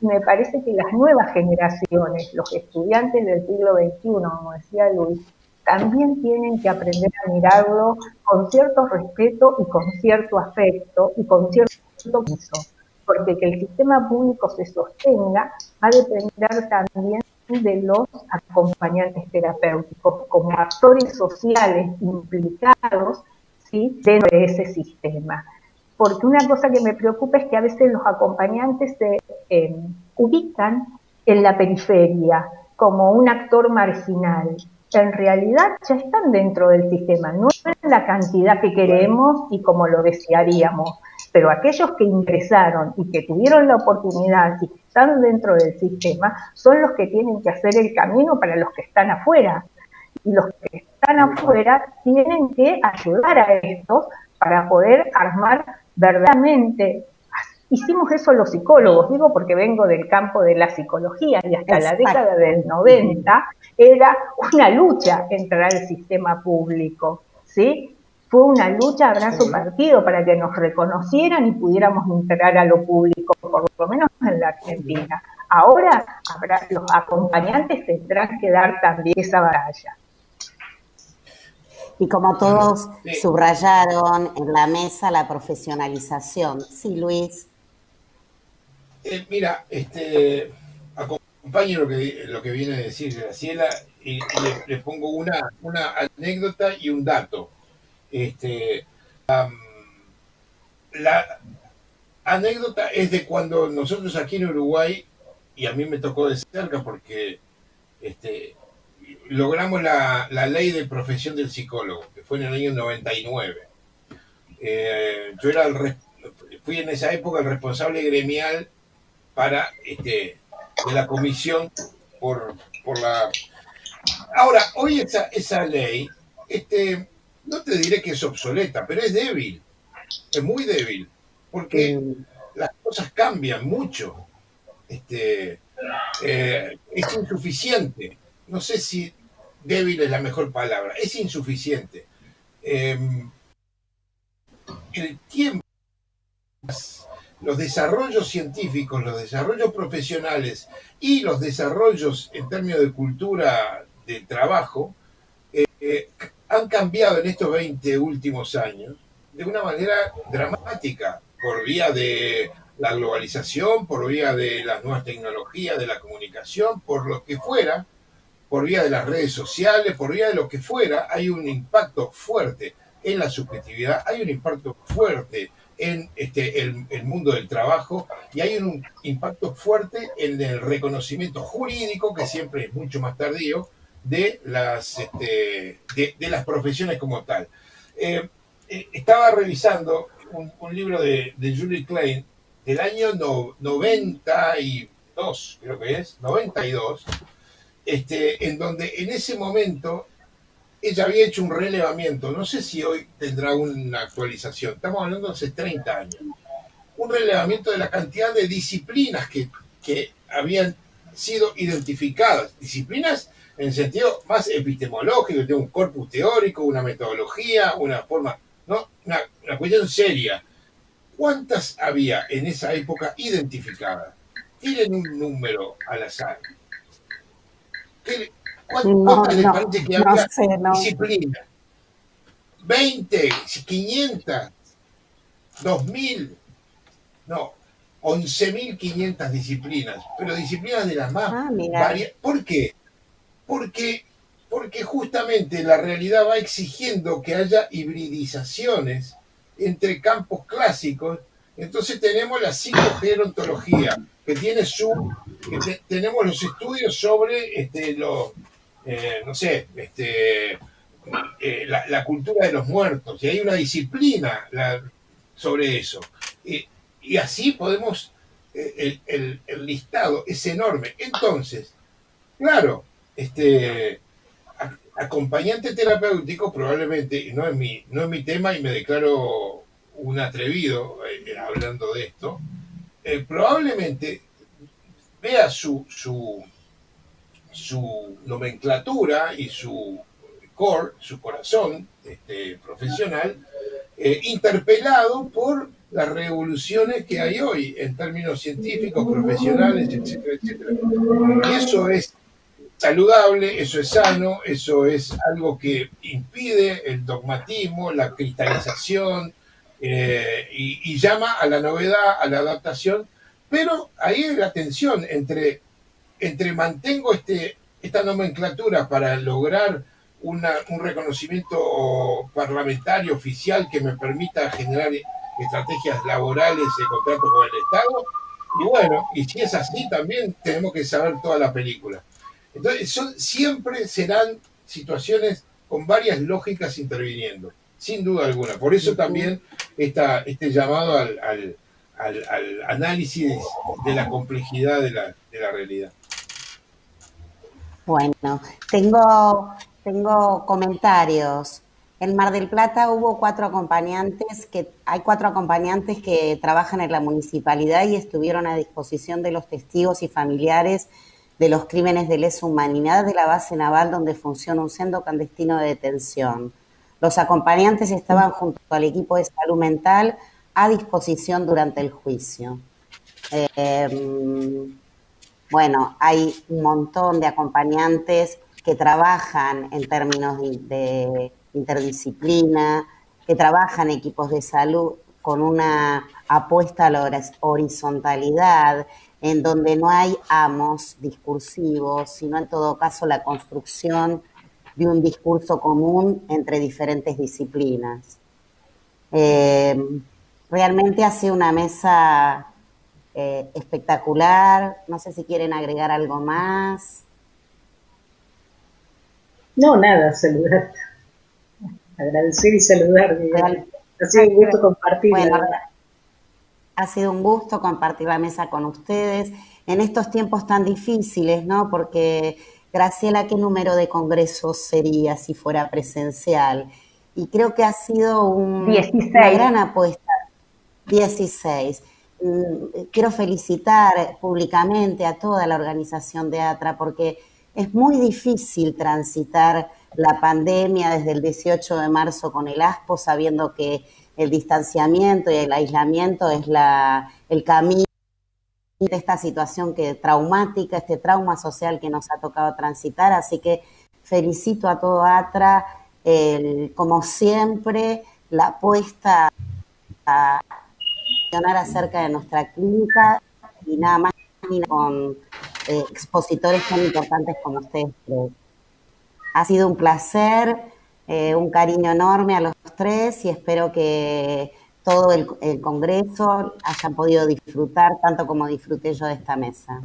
Y me parece que las nuevas generaciones, los estudiantes del siglo XXI, como decía Luis, también tienen que aprender a mirarlo con cierto respeto y con cierto afecto y con cierto piso, porque que el sistema público se sostenga va a depender también de los acompañantes terapéuticos como actores sociales implicados, ¿sí?, dentro de ese sistema. Porque una cosa que me preocupa es que a veces los acompañantes se ubican en la periferia como un actor marginal. En realidad ya están dentro del sistema, no en la cantidad que queremos y como lo desearíamos, pero aquellos que ingresaron y que tuvieron la oportunidad y que están dentro del sistema son los que tienen que hacer el camino para los que están afuera. Y los que están afuera tienen que ayudar a estos para poder armar verdaderamente. Hicimos eso los psicólogos, digo porque vengo del campo de la psicología y hasta la década del 90 era una lucha entrar al sistema público, ¿sí? Fue una lucha a brazo partido para que nos reconocieran y pudiéramos integrar a lo público, por lo menos en la Argentina. Ahora los acompañantes tendrán que dar también esa batalla. Y como todos subrayaron en la mesa, la profesionalización. Sí, Luis. Mira, acompaño lo que viene a decir Graciela y le pongo una anécdota y un dato. La anécdota es de cuando nosotros aquí en Uruguay, y a mí me tocó de cerca porque logramos la ley de profesión del psicólogo, que fue en el año 99. Yo fui en esa época el responsable gremial de la comisión por la... Ahora, hoy esa ley, no te diré que es obsoleta, pero es débil, es muy débil, porque las cosas cambian mucho. Es insuficiente. No sé si débil es la mejor palabra, es insuficiente. El tiempo, los desarrollos científicos, los desarrollos profesionales y los desarrollos en términos de cultura de trabajo han cambiado en estos 20 últimos años de una manera dramática por vía de la globalización, por vía de las nuevas tecnologías, de la comunicación, por lo que fuera, por vía de las redes sociales, por vía de lo que fuera, hay un impacto fuerte en la subjetividad, hay un impacto fuerte en el mundo del trabajo y hay un impacto fuerte en el reconocimiento jurídico, que siempre es mucho más tardío, de las profesiones como tal. Estaba revisando un libro de Julie Klein del año 92, creo que es, 92, en donde en ese momento ella había hecho un relevamiento, no sé si hoy tendrá una actualización, estamos hablando de hace 30 años, un relevamiento de la cantidad de disciplinas que habían sido identificadas, disciplinas en sentido más epistemológico, de un corpus teórico, una metodología, una forma, ¿no? Una cuestión seria. ¿Cuántas había en esa época identificadas? Tienen un número al azar. ¿Cuántas les parece que había disciplinas? ¿20? ¿500? ¿2000? No, 11.500 disciplinas, pero disciplinas de las más varias. ¿Por qué? Porque justamente la realidad va exigiendo que haya hibridizaciones entre campos clásicos. Entonces tenemos la psicogerontología, que tiene tenemos los estudios sobre la cultura de los muertos, y hay una disciplina sobre eso. Y así podemos, el listado es enorme. Entonces, claro, acompañante terapéutico probablemente, no es mi tema y me declaro un atrevido hablando de esto, probablemente vea su nomenclatura y su core, su corazón profesional, interpelado por las revoluciones que hay hoy en términos científicos, profesionales, etcétera, etcétera. Y eso es saludable, eso es sano, eso es algo que impide el dogmatismo, la cristalización, y llama a la novedad, a la adaptación, pero ahí hay la tensión entre mantengo esta nomenclatura para lograr un reconocimiento parlamentario oficial que me permita generar estrategias laborales de contrato con el Estado, y bueno, y si es así también tenemos que saber toda la película. Entonces siempre serán situaciones con varias lógicas interviniendo, sin duda alguna. Por eso también este llamado al análisis de la complejidad de la realidad. Bueno, tengo comentarios. En Mar del Plata hay 4 acompañantes que trabajan en la municipalidad y estuvieron a disposición de los testigos y familiares de los crímenes de lesa humanidad de la base naval donde funciona un centro clandestino de detención. Los acompañantes estaban junto al equipo de salud mental a disposición durante el juicio. Bueno, hay un montón de acompañantes que trabajan en términos de interdisciplina, que trabajan equipos de salud con una apuesta a la horizontalidad, en donde no hay amos discursivos, sino en todo caso la construcción de un discurso común entre diferentes disciplinas. Realmente ha sido una mesa espectacular. No sé si quieren agregar algo más. No, nada, saludar. Agradecer y saludar. Ha sido un gusto compartir. Bueno, ha sido un gusto compartir la mesa con ustedes en estos tiempos tan difíciles, ¿no? Porque, Graciela, ¿qué número de congresos sería si fuera presencial? Y creo que ha sido una gran apuesta. 16. Quiero felicitar públicamente a toda la organización de ATRA porque es muy difícil transitar la pandemia desde el 18 de marzo con el ASPO, sabiendo que el distanciamiento y el aislamiento es el camino de esta situación traumática, este trauma social que nos ha tocado transitar. Así que felicito a todo ATRA, como siempre, la apuesta a hablar acerca de nuestra clínica y nada más con expositores tan importantes como ustedes tres. Ha sido un placer, un cariño enorme a los tres y espero que todo el Congreso hayan podido disfrutar tanto como disfruté yo de esta mesa.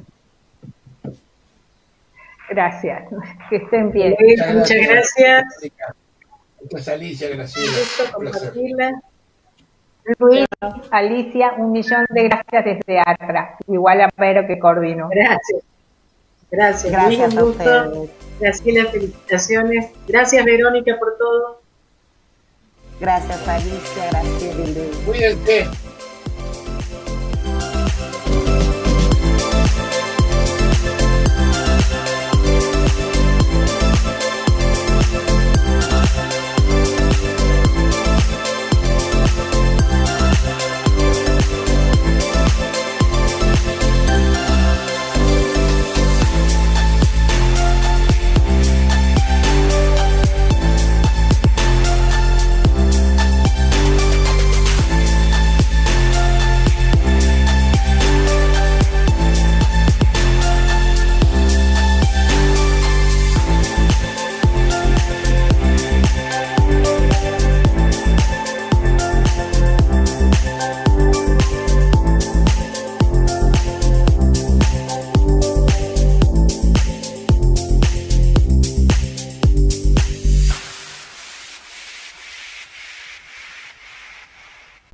Gracias, que estén bien. Muchas gracias. Muchas Alicia, gracias. Un gusto compartirla. Luis, Alicia, 1.000.000 de gracias desde ATRA, igual a Pedro que coordinó. Gracias. Gracias a ustedes. Graciela, felicitaciones. Gracias, Verónica, por todo. Gracias, Alicia. Gracias, Lili. Cuídense.